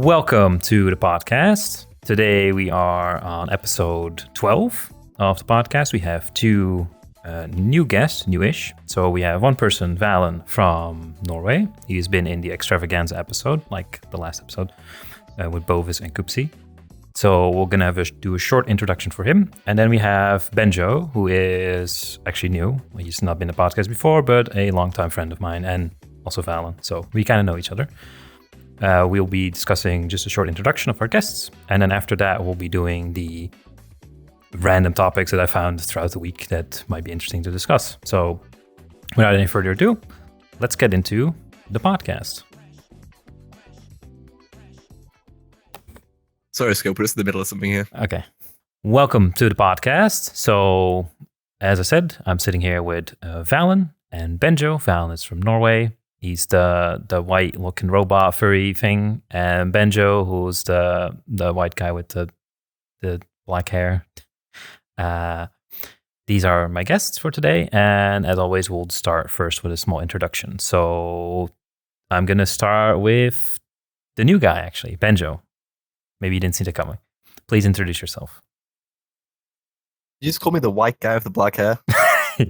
Welcome to the podcast. Today we are on episode 12 of the podcast. We have two new guests, newish. So we have one person, Valen from Norway. He's been in the extravaganza episode, like the last episode, with Bovis and Kazooie. So we're going to do a short introduction for him. And then we have Benjo, who is actually new. He's not been in the podcast before, but a longtime friend of mine and also Valen. So we kind of know each other. We'll be discussing just a short introduction of our guests. And then after that, we'll be doing the random topics that I found throughout the week that might be interesting to discuss. So without any further ado, let's get into the podcast. Sorry, Scope, we're just in the middle of something here. Okay. Welcome to the podcast. So as I said, I'm sitting here with Valen and Benjo. Valen is from Norway. He's the white looking robot furry thing, and Benjo, who's the white guy with the black hair. These are my guests for today, and as always, we'll start first with a small introduction. So I'm gonna start with the new guy, actually, Benjo. Maybe you didn't see that coming. Please introduce yourself. You just call me the white guy with the black hair?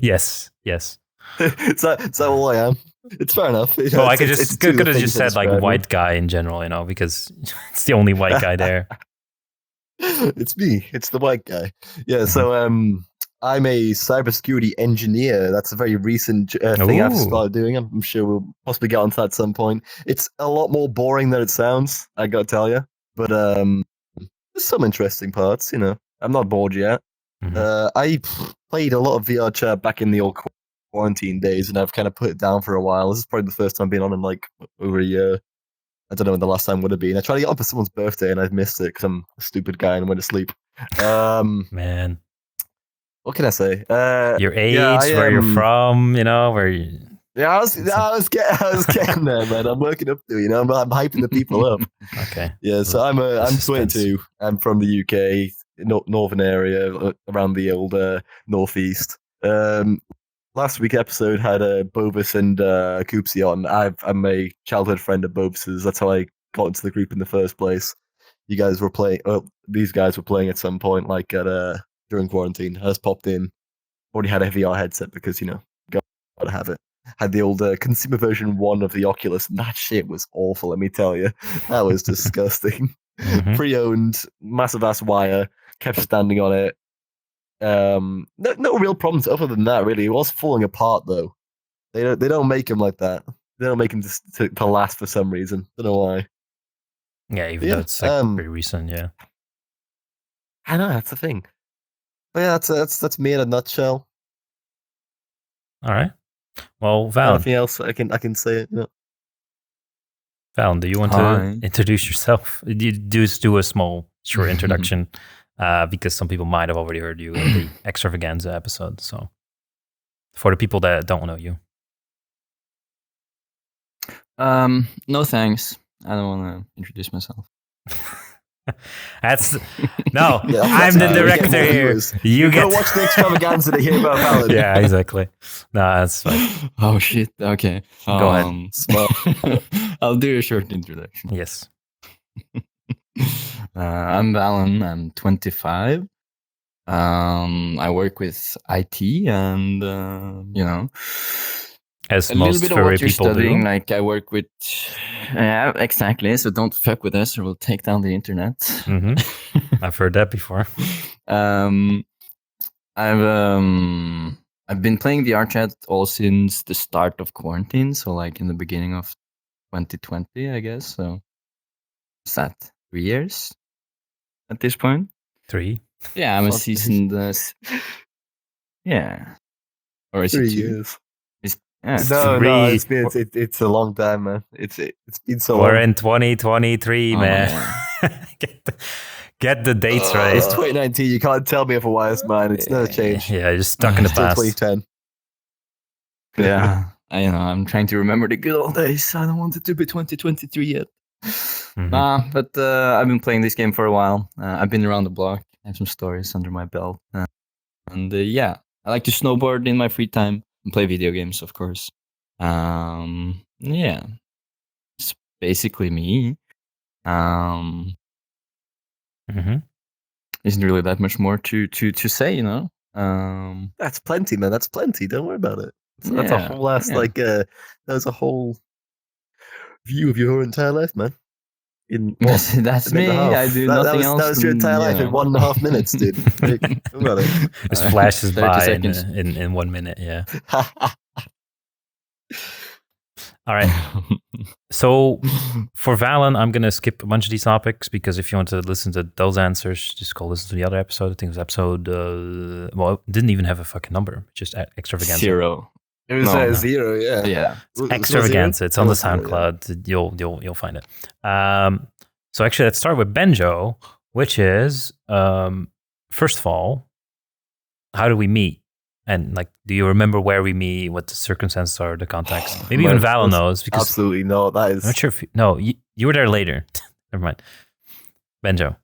Yes. Is that all I am? It's fair enough. You know, well, I could have just said like white guy in general, because it's the only white guy there. It's me. It's the white guy. Yeah. So I'm a cybersecurity engineer. That's a very recent thing I've started doing. I'm sure we'll possibly get onto that at some point. It's a lot more boring than it sounds, I gotta tell you. But there's some interesting parts. I'm not bored yet. Mm-hmm. I played a lot of VRChat back in the old quarantine days, and I've kind of put it down for a while. This is probably the first time I've been on in like over a year. I don't know when the last time would have been. I tried to get on for someone's birthday and I've missed it because I'm a stupid guy and went to sleep. Man, what can I say? Your age, where you're from, where you. Yeah, I was getting there, man. I'm working up to it. I'm hyping the people up. Okay. Yeah, so I'm 22. I'm from the UK, northern area, around the old northeast. Last week's episode had Bovis and Kazooie on. I'm a childhood friend of Bovis's. That's how I got into the group in the first place. You guys were playing. These guys were playing at some point, like during quarantine. I just popped in. Already had a VR headset because gotta have it. Had the old consumer version 1 of the Oculus, and that shit was awful. Let me tell you, that was disgusting. Mm-hmm. Pre-owned, massive ass wire. Kept standing on it. No real problems other than that, really. It was falling apart though. They don't make them like that. They don't make them to last for some reason. Don't know why. Yeah, even though it's pretty recent. Yeah, I know, that's the thing. But yeah, that's me in a nutshell. All right. Well, Valen. Anything else I can say it. Valen, do you want to introduce yourself? You do a small short introduction. Because some people might have already heard you in the extravaganza episode. So, for the people that don't know you, no thanks. I don't want to introduce myself. I'm the director here. You go watch the extravaganza to hear about Valen. Yeah, exactly. No, that's fine. Oh shit. Okay, go ahead. I'll do a short introduction. Yes. I'm Valen. I'm 25. I work with IT and, as a most little bit of what you're people studying. do. Like I work with, yeah, exactly. So don't fuck with us or we'll take down the internet. Mm-hmm. I've heard that before. I've been playing VRChat all since the start of quarantine. So like in the beginning of 2020, I guess. So what's that? 3 years at this point. 3. Yeah, I'm a seasoned. Yeah, or is 3 it 2? years? No, it's a long time, man. It's been so We're long. in 2023, man. Get the dates right. It's 2019. You can't tell me otherwise, man. It's never changed. Yeah, you're stuck in the past. 2010. Yeah, I'm trying to remember the good old days. I don't want it to be 2023 yet. Mm-hmm. But I've been playing this game for a while. I've been around the block. I have some stories under my belt. And I like to snowboard in my free time and play video games, of course. Yeah, it's basically me. Isn't really that much more to say, you know. That's plenty, man. That's plenty. Don't worry about it. That's a whole ass there's a whole view of your entire life, man. In what? That's me. I do nothing else. That was your entire life in 1.5 minutes, dude. Think about it. Just flashes 30 by seconds. in 1 minute. Yeah. All right. So for Valen, I'm going to skip a bunch of these topics because if you want to listen to those answers, just go listen to the other episode. I think it was episode, it didn't even have a fucking number, just extravaganza. 0. It was 0, yeah. Yeah. Extravaganza. It's on the SoundCloud. You'll find it. So actually, let's start with Benjo, which is, first of all, how do we meet? And like, do you remember where we meet, what the circumstances are, the context? Maybe even Valen knows. Because absolutely no. That is. I'm not sure if you were there later. Never mind. Benjo.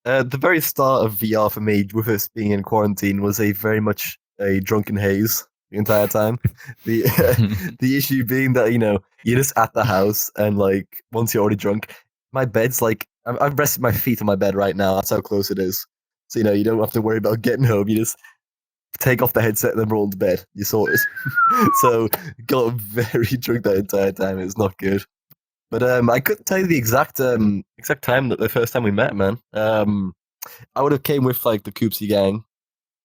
The very start of VR for me, with us being in quarantine, was very much a drunken haze the entire time. The issue being that you're just at the house and like once you're already drunk, my bed's like I'm resting my feet on my bed right now. That's how close it is. So you don't have to worry about getting home. You just take off the headset and then roll into bed. You sorted. So got very drunk that entire time. It's not good. But I couldn't tell you the exact time that the first time we met, man. I would have came with like the Koopsie gang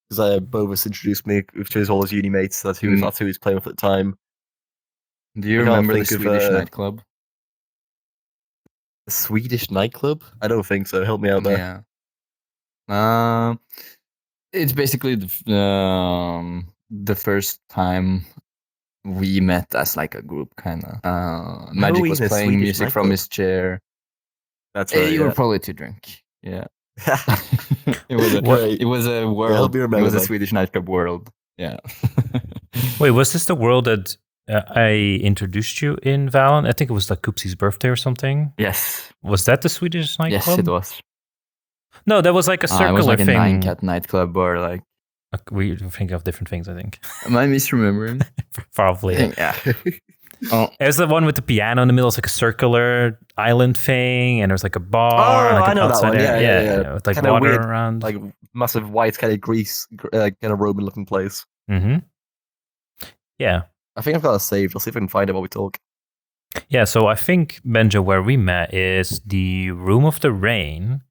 because Bovis introduced me to all his uni mates. That's who he was playing with at the time. Do you remember the Swedish nightclub? The Swedish nightclub? I don't think so. Help me out there. Yeah. It's basically the first time we met as like a group, kind of. Magic was playing music nightclub from his chair. That's right. You were probably too drunk. Yeah. It was a world. It was a Swedish nightclub world. Yeah. Wait, was this the world that I introduced you in, Valen? I think it was like Koopsie's birthday or something. Yes. Was that the Swedish nightclub? Yes, it was. No, that was like a circular it was like thing. A 9-cat nightclub or like. We think of different things, I think. Am I misremembering? Probably. Yeah. It was the one with the piano in the middle. It's like a circular island thing, and there's like a bar. Oh, I know that one. Yeah. With like kinda water weird, around. like massive white kind of grease, kind of Roman looking place. Mm-hmm. Yeah. I think I've got it saved. I'll see if I can find it while we talk. Yeah, so I think, Benjo, where we met is the Room of the Rain.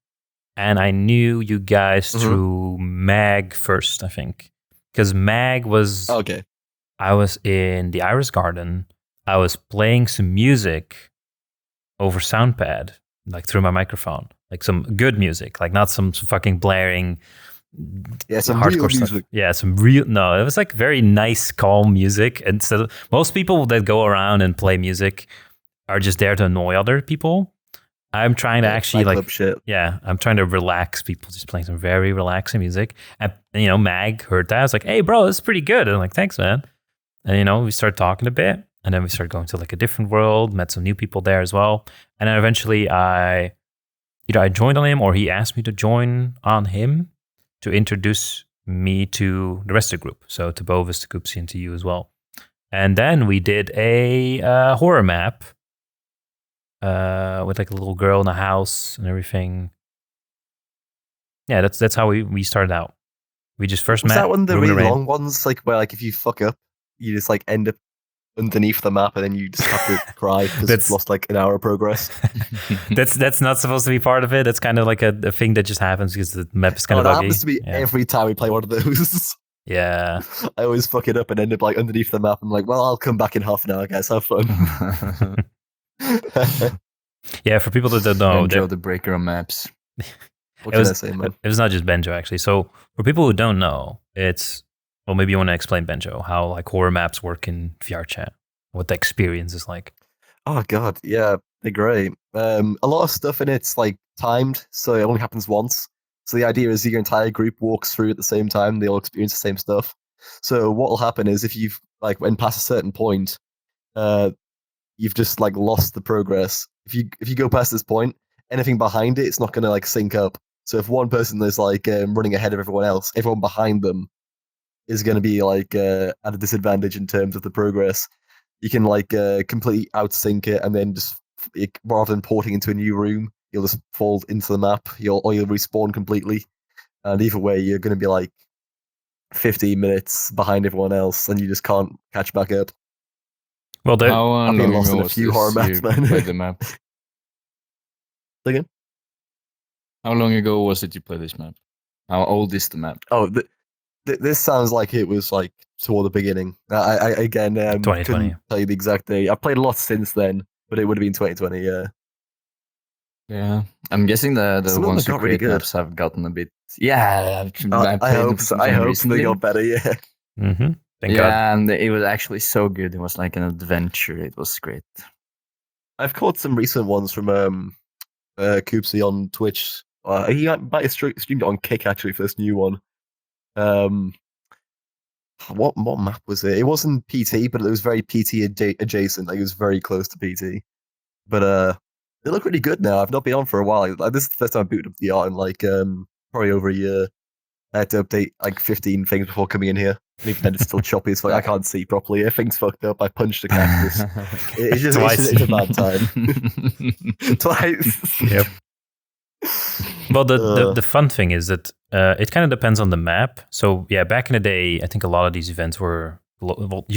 And I knew you guys through Mag first, I think. Because Mag was... Okay. I was in the Iris Garden. I was playing some music over Soundpad, like through my microphone. Like some good music, like not some fucking blaring... Yeah, some hardcore real stuff. music. Yeah, some real... No, it was like very nice, calm music. And so most people that go around and play music are just there to annoy other people. I'm trying to actually I'm trying to relax people, just playing some very relaxing music. And Mag heard that. I was like, hey bro, this is pretty good. And I'm like, thanks, man. And we started talking a bit, and then we started going to like a different world, met some new people there as well. And then eventually I joined on him, or he asked me to join on him to introduce me to the rest of the group. So to Bovis, to Koopsie, and to you as well. And then we did a horror map. With like a little girl in a house and everything. Yeah, that's how we started out. We just first met. Was that one of the really long ones, like where like if you fuck up, you just like end up underneath the map and then you just have to cry because you've lost like an hour of progress? That's not supposed to be part of it. It's kind of like a thing that just happens because the map is kind of buggy. That happens to me every time we play one of those. Yeah. I always fuck it up and end up like underneath the map. I'm like, well, I'll come back in half an hour, guys. Have fun. Yeah, for people that don't know, Benjo the breaker of maps. What can I say, man? It was not just Benjo, actually. So for people who don't know, maybe you want to explain, Benjo, how like horror maps work in VRChat, what the experience is like. Oh god, yeah, they're great. A lot of stuff in it's like timed, so it only happens once. So the idea is your entire group walks through at the same time. They all experience the same stuff. So what will happen is if you've like went past a certain point, you've just like lost the progress. If you go past this point, anything behind it, it's not going to like sync up. So if one person is like running ahead of everyone else, everyone behind them is going to be like at a disadvantage in terms of the progress. You can like completely outsync it and then just rather than porting into a new room, you'll just fall into the map, or you'll respawn completely. And either way, you're going to be like 15 minutes behind everyone else, and you just can't catch back up. Well, I've been lost in a few horror maps, man. Played the map. Again? How long ago was it you played this map? How old is the map? Oh, this sounds like it was like toward the beginning. I again 2020. couldn't tell you the exact date. I've played a lot since then, but it would have been 2020. Yeah. Yeah, I'm guessing the Some of them ones who got really create good. maps have gotten a bit. Yeah, I hope so. I hope they got better. Yeah. Mm-hmm. Thank God. Yeah, and it was actually so good. It was like an adventure. It was great. I've caught some recent ones from Kazooie on Twitch. He might have streamed it on Kick actually for this new one. What map was it? It wasn't PT, but it was very PT adjacent. Like it was very close to PT. But they look really good now. I've not been on for a while. Like, this is the first time I booted up the art in like probably over a year. I had to update like 15 things before coming in here. And even then, it's still choppy as fuck. I can't see properly. Everything's fucked up. I punched a cactus. It's a bad time. Twice. Yep. Well, the fun thing is that it kind of depends on the map. So yeah, back in the day, I think a lot of these events were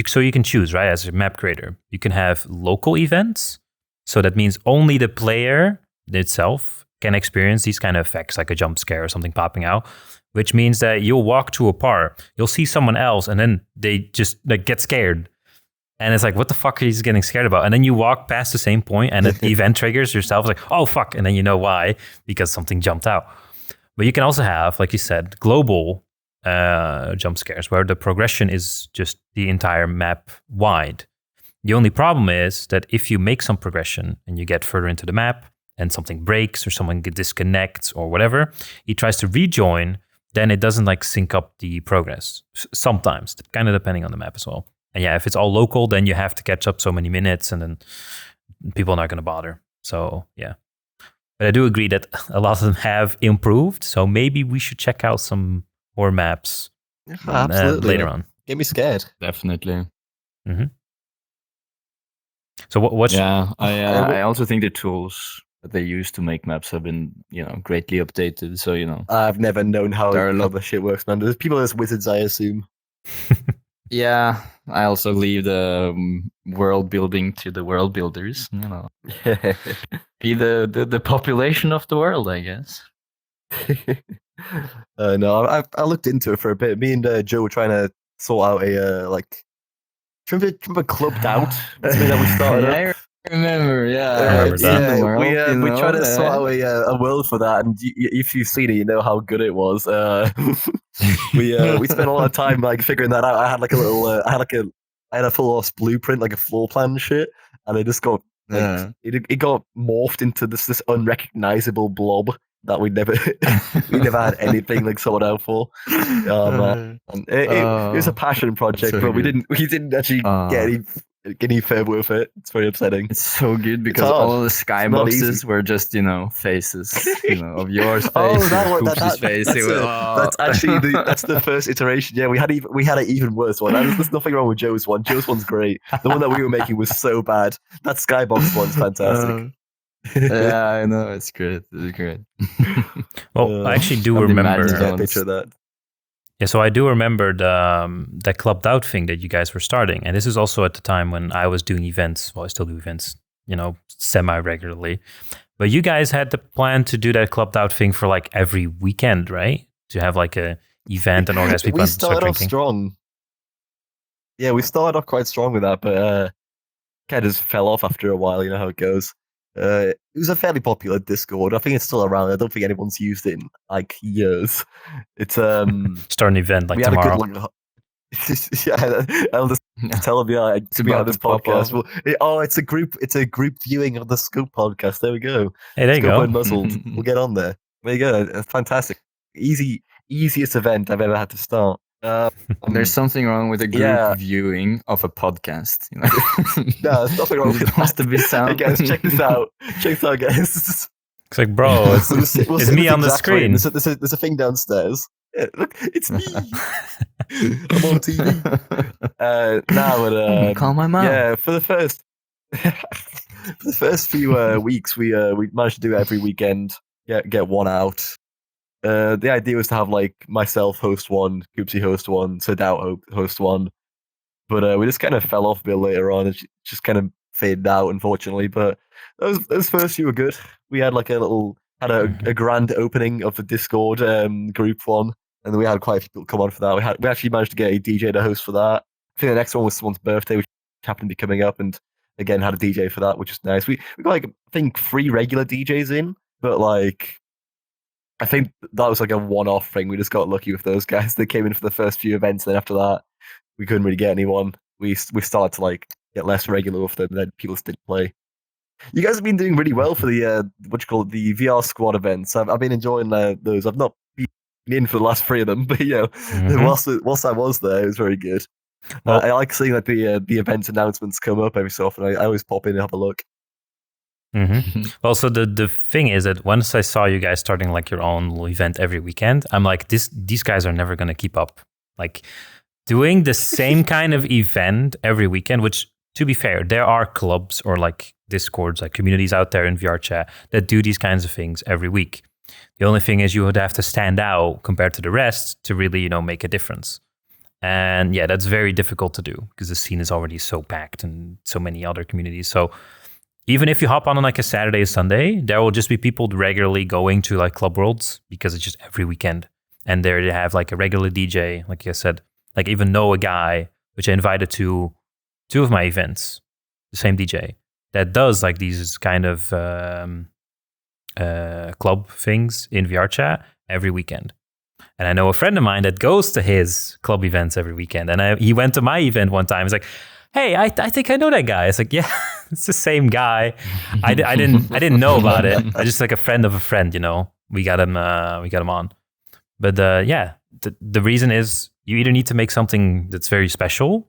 so you can choose, right? As a map creator, you can have local events. So that means only the player itself can experience these kind of effects, like a jump scare or something popping out. Which means that you'll walk to a part, you'll see someone else, and then they just like get scared. And it's like, what the fuck are you getting scared about? And then you walk past the same point, and the event triggers yourself, like, oh fuck, and then you know why, because something jumped out. But you can also have, like you said, global jump scares, where the progression is just the entire map wide. The only problem is that if you make some progression and you get further into the map, and something breaks or someone disconnects or whatever, he tries to rejoin, then it doesn't like sync up the progress. Sometimes, kind of depending on the map as well. And yeah, if it's all local, then you have to catch up so many minutes and then people are not going to bother. So yeah. But I do agree that a lot of them have improved. So maybe we should check out some more maps later on. Get me scared. Definitely. Mm-hmm. So what's... Yeah, I also think the tools that they use to make maps have been, greatly updated. So, I've never known how the shit works, man. There's people as wizards, I assume. Yeah, I also leave the world building to the world builders. Be the population of the world, I guess. No, I looked into it for a bit. Me and Joe were trying to sort out a remember Clubbed Out? That's that we started up. I remember, we tried to sort out a world for that, and if you've seen it, you know how good it was. We spent a lot of time like figuring that out. I had like a little, I had a full blueprint, like a floor plan and shit, and it just got it got morphed into this unrecognizable blob that we never had anything like sorted out for. Man. It was a passion project, but we didn't actually get any further with it. It's very upsetting. It's so good because all of the skyboxes were just, faces, of yours face, Coops's face. That's actually that's the first iteration. Yeah, we had an even worse one. There's nothing wrong with Joe's one. Joe's one's great. The one that we were making was so bad. That skybox one's fantastic. Yeah, I know. It's great. It's great. Well, I actually do remember a picture of that. Yeah, so I do remember the Clubbed Out thing that you guys were starting. And this is also at the time when I was doing events. Well, I still do events, semi-regularly. But you guys had the plan to do that Clubbed Out thing for like every weekend, right? To have like a event and organize people. We started off strong. Yeah, we started off quite strong with that, but kind of just fell off after a while. You know how it goes. It was a fairly popular Discord. I think it's still around. I don't think anyone's used it in like years. It's start an event like tomorrow. I'll just tell them it's about this podcast. Well, it's a group viewing of the Scope podcast. There we go. Hey, there you go. Unmuzzled. We'll get on there. There you go. It's fantastic. Easiest event I've ever had to start. There's something wrong with a group viewing of a podcast. No, there's nothing wrong with it. It has to be sound. Hey guys, check this out. Check this out, guys. It's like, bro, it's me on the screen. There's a thing downstairs. Yeah, look, it's me. I'm on TV. Call my mom. Yeah, for the first. For the first few weeks, we managed to do it every weekend. Get one out. The idea was to have like myself host one, Koopsie host one, Sadao host one, but we just kind of fell off a bit later on. It just kind of faded out, unfortunately. But those first few were good. We had like a grand opening of the Discord group one, and then we had quite a few people come on for that. We actually managed to get a DJ to host for that. I think the next one was someone's birthday, which happened to be coming up, and again had a DJ for that, which is nice. We got like I think 3 regular DJs in, but like I think that was like a one-off thing. We just got lucky with those guys. They came in for the first few events, and then after that, we couldn't really get anyone. We started to like get less regular with them, and then people just didn't play. You guys have been doing really well for the the VR squad events. I've been enjoying those. I've not been in for the last 3 of them, but whilst I was there, it was very good. Well, I like seeing like the event announcements come up every so often. I always pop in and have a look. Well, so the thing is that once I saw you guys starting like your own little event every weekend, I'm like, these guys are never going to keep up. Like doing the same kind of event every weekend, which to be fair, there are clubs or like Discords, like communities out there in VRChat that do these kinds of things every week. The only thing is you would have to stand out compared to the rest to really, make a difference. And yeah, that's very difficult to do because the scene is already so packed and so many other communities. So even if you hop on like a Saturday or Sunday, there will just be people regularly going to like Club Worlds because it's just every weekend. And there they have like a regular DJ, like I said, like even know a guy, which I invited to 2 of my events, the same DJ, that does like these kind of club things in VRChat every weekend. And I know a friend of mine that goes to his club events every weekend. And he went to my event one time. He's like, hey, I think I know that guy. It's like, yeah, it's the same guy. I didn't know about it. I just like a friend of a friend, we got him on. But the reason is you either need to make something that's very special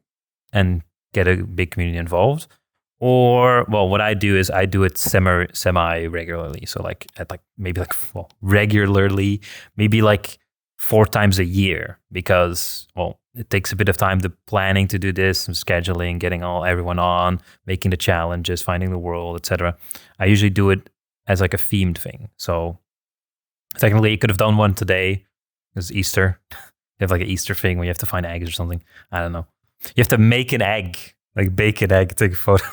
and get a big community involved, or what I do is I do it semi regularly. So like at regularly, maybe like 4 times a year, because it takes a bit of time, the planning to do this, some scheduling, getting everyone on, making the challenges, finding the world, etc. I usually do it as like a themed thing. So technically you could have done one today. It's Easter. You have like an Easter thing where you have to find eggs or something. I don't know. You have to make an egg, like bake an egg, take a photo.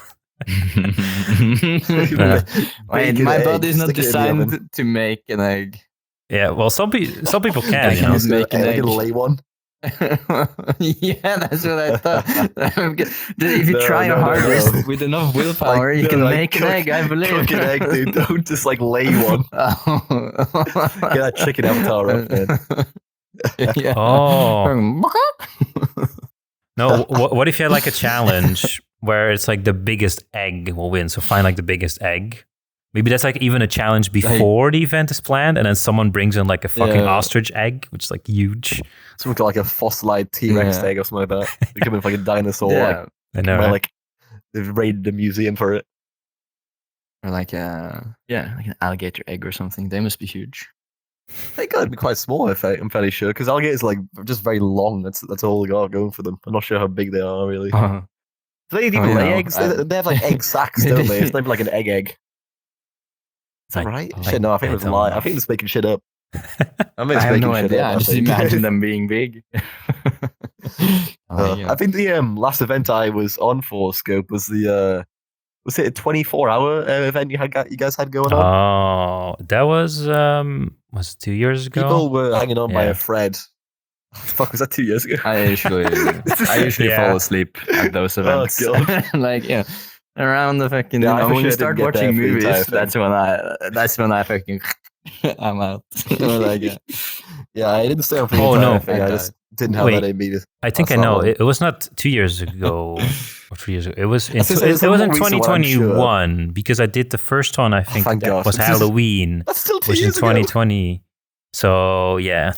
My body's not designed to make an egg. Yeah, well, some people can. Make an egg. Lay one. Yeah, that's what I thought. If you try your hardest with enough willpower, you can make an egg, I believe. Cook an egg, dude. Don't just like lay one. Get that chicken avatar up, man. Yeah. Oh. No, what if you had like a challenge where it's like the biggest egg will win? So find like the biggest egg. Maybe that's like even a challenge before the event is planned, and then someone brings in like a fucking ostrich egg, which is like huge. Something like a fossilized T-Rex egg or something like that. They come in with like a dinosaur. Yeah, I know. Right? Like they've raided the museum for it. Or like like an alligator egg or something. They must be huge. They gotta be quite small, I'm fairly sure, because alligators are like just very long. That's all they got going for them. I'm not sure how big they are really. Do they even lay eggs? They have like egg sacs, don't they? It's not like an egg. Is that right? Shit, no, I think it was a lie. I think I'm just making shit up. I have no idea. I just imagine them being big. I think the last event I was on for Scope was was it a 24-hour event you guys had going on? Oh, that was it 2 years ago? People were hanging on by a thread. Fuck, was that 2 years ago? I usually fall asleep at those events. Oh, God. Like, around the fucking when you start watching movies, that's when I fucking I'm out. I didn't stay on for the entire thing. I just didn't have that in me. I think I know. It was not 2 years ago or 3 years ago. It was in 2021 because I did the first one. I think that was Halloween. That's still 2 years ago. Which in 2020. So yeah,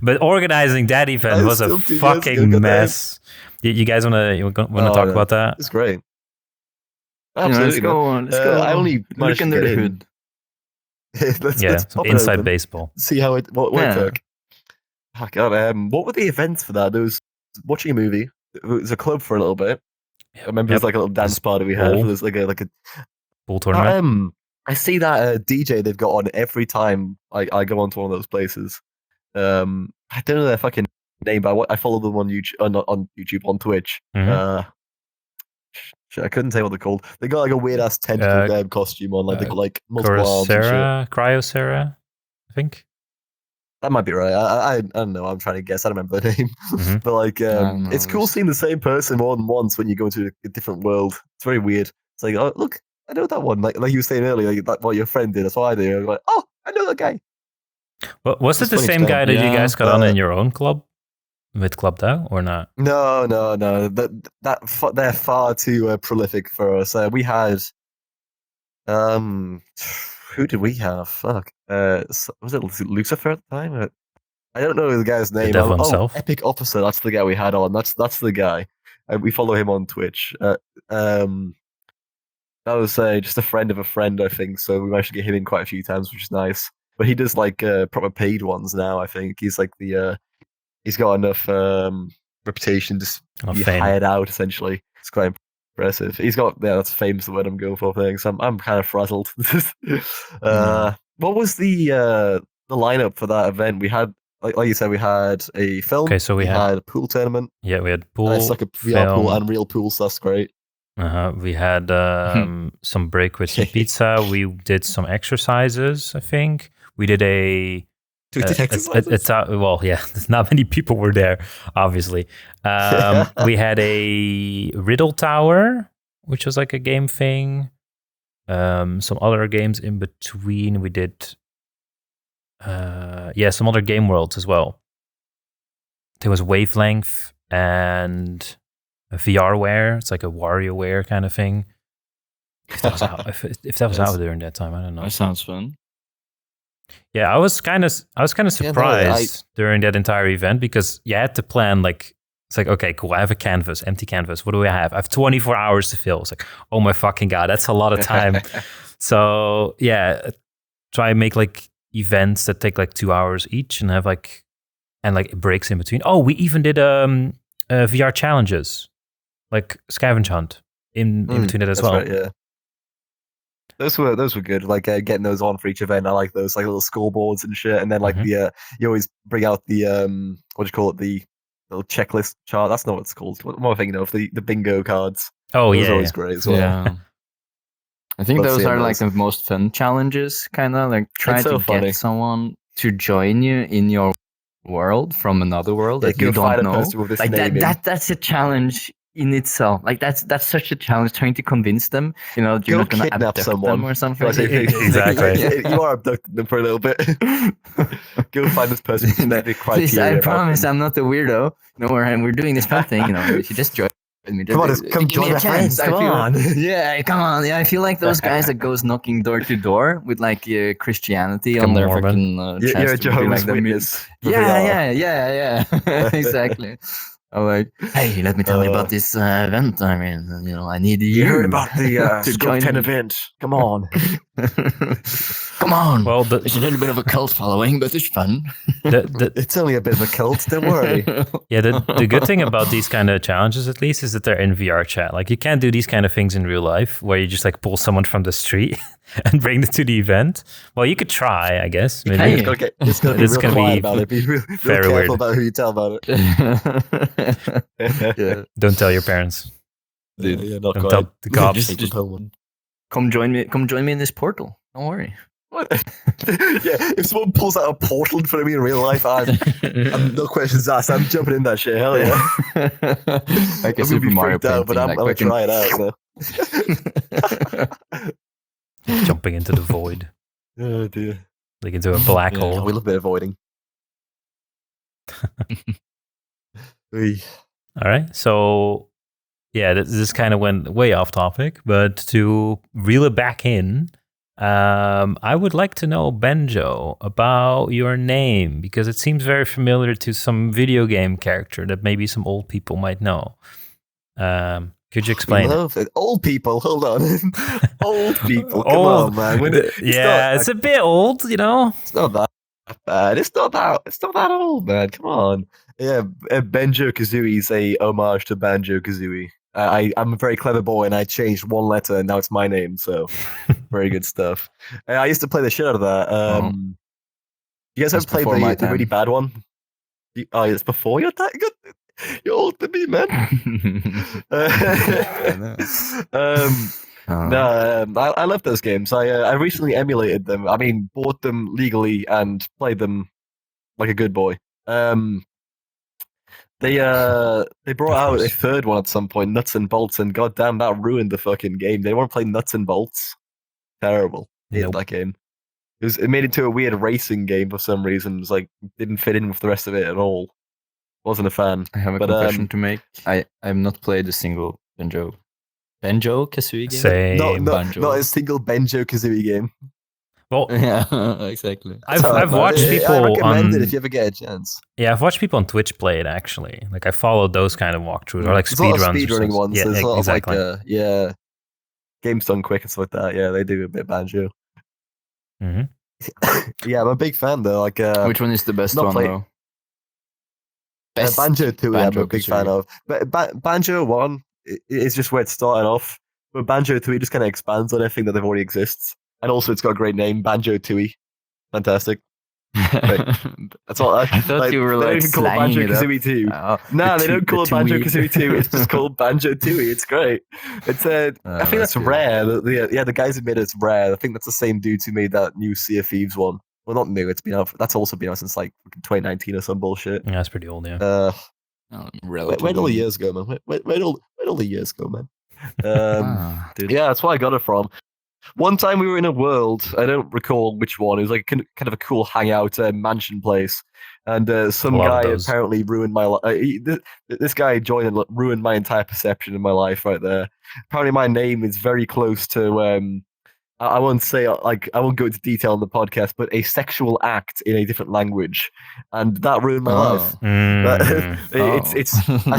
but organizing that event was a fucking mess. You guys want to talk about that? It's great. Absolutely. Let's go. I only look under the hood. let's pop it inside open, baseball. See how it took. Oh, God, what were the events for that? There was watching a movie. It was a club for a little bit. I remember there's like a little dance party we had. There's like a pool tournament. I see that DJ they've got on every time I go onto one of those places. I don't know their fucking name, but I follow them on YouTube, on Twitch. Mm-hmm. I couldn't say what they're called. They got like a weird ass tentacle costume on, like they got like multiple arms and shit. Cryosera, I think. That might be right. I don't know. I'm trying to guess. I don't remember the name. Mm-hmm. But like, it's cool seeing the same person more than once when you go into a different world. It's very weird. It's like, oh look, I know that one. Like you were saying earlier, like what your friend did. That's what I do. I'm like, oh, I know that guy. Well, was it the same guy that you guys got on in your own club? With Club Dow or not? No. They're far too prolific for us. We had, who did we have? Fuck. Was it Lucifer at the time? I don't know the guy's name. The devil himself. Epic Officer. That's the guy we had on. That's the guy. We follow him on Twitch. That was just a friend of a friend, I think. So we managed to get him in quite a few times, which is nice. But he does like proper paid ones now. I think he's like he's got enough reputation to be hired out. Essentially, it's quite impressive. He's got that's famous the word I'm going for. Things. I'm kind of frazzled. What was the lineup for that event? We had like you said, we had a film. Okay, so we had a pool tournament. Yeah, we had pool. It's like a VR pool and real pool, so that's great. We had some break with some pizza. We did some exercises, I think. We did well, yeah, not many people were there, obviously. We had a riddle tower, which was like a game thing. Some other games in between. We did, some other game worlds as well. There was Wavelength and a VRware. It's like a WarioWare kind of thing. If that was out during that time, I don't know. That sounds fun. Yeah, I was kind of surprised during that entire event because you had to plan like it's like, okay, cool. I have a canvas, empty canvas. What do I have? I have 24 hours to fill. It's like, oh my fucking God, that's a lot of time. So yeah, try and make like events that take like 2 hours each and have like breaks in between. Oh, we even did VR challenges, like scavenge hunt in between it as well. Right, yeah. Those were good. Like getting those on for each event. I like those like little scoreboards and shit. And then like you always bring out the what do you call it? The little checklist chart. That's not what it's called. What am I thinking of? The bingo cards. Oh those yeah, are always great as well. Yeah. I think those are like the most fun challenges. Kind of like try to get someone to join you in your world from another world that you don't know. Like that's a challenge in itself. Like that's such a challenge trying to convince them, you're not going to abduct them or something. Exactly. You are abducting them for a little bit. Go find this person with the criteria. I promise I'm not the weirdo. We're doing this fun thing, if you just join me. Come join my friends. Come on. Yeah, come on. Yeah, I feel like those guys that goes knocking door to door with like Christianity on their fucking chest. You're a Jehovah's Witness. Yeah. Exactly. I'm like, hey, let me tell you about this event. I mean, I need you. You heard about the Scope 10 event. Come on. Come on. Well, it's a little bit of a cult following, but it's fun. It's only a bit of a cult, don't worry. Yeah, the good thing about these kind of challenges, at least, is that they're in VRChat. Like, you can't do these kind of things in real life, where you just, like, pull someone from the street and bring them to the event. Well, you could try, I guess. Maybe. It's going to be real quiet about it. Be real careful weird about who you tell about it. Yeah. Don't tell your parents. Dude, not don't quite. tell the cops. Just come join me in this portal. Don't worry. What? Yeah, if someone pulls out a portal in front of me in real life, I'm no questions asked. I'm jumping in that shit. Hell yeah! Like a Super Mario painting, but I'm gonna try it out. So. Jumping into the void. Oh dear! Like into a black hole. We love a bit of avoiding. All right, so yeah, this kind of went way off topic, but to reel it back in. I would like to know, Benjo, about your name, because it seems very familiar to some video game character that maybe some old people might know. Could you explain? Old people, hold on. Old people, come on, man. It's a bit old, It's not that bad. It's not that old, man. Come on. Yeah, Benjo Kazooie is a homage to Banjo Kazooie. I'm a very clever boy, and I changed one letter, and now it's my name. So very good stuff. I used to play the shit out of that. You guys ever played the really bad one? It's before you're that good. You're old to me, man. I love those games. I recently emulated them. I mean, bought them legally and played them like a good boy. They brought out a third one at some point, Nuts and Bolts, and goddamn, that ruined the fucking game. They want to play Nuts and Bolts. Terrible. Hated that game. It made it into a weird racing game for some reason. It was like didn't fit in with the rest of it at all. Wasn't a fan. I have a confession to make. I've not played a single Benjo Kazooie game. Not a single Benjo Kazooie game. Well, yeah, exactly. I've watched people. I recommend it if you ever get a chance. Yeah, I've watched people on Twitch play it actually. Like I followed those kind of walkthroughs or like speedrunning ones. Yeah, There's exactly. Like games done quick and stuff like that. Yeah, they do a bit of Banjo. Mm-hmm. Yeah, I'm a big fan though. Like, which one is the best one though? Banjo 2, I'm a big fan of. But Banjo 1 is just where it started off. But Banjo 3 just kind of expands on everything that they've already exists. And also, it's got a great name, Banjo Tooie. Fantastic. That's all. I thought you were like Banjo Kazooie 2. No, they don't call it Banjo Kazooie 2. It's just called Banjo Tooie. It's great. It's I think that's rare. The guys who made it's rare. I think that's the same dudes who made that new Sea of Thieves one. Well, not new. It's been out. That's also been out since like 2019 or some bullshit. Yeah, that's pretty old. Yeah. Where did all the years go, man? Where did all the years go, man? Yeah, that's where I got it from. One time we were in a world, I don't recall which one. It was like kind of a cool hangout mansion place, and some guy apparently ruined my life. This guy joined and ruined my entire perception of my life right there. Apparently, my name is very close to. I won't say I won't go into detail on the podcast, but a sexual act in a different language, and that ruined my life. I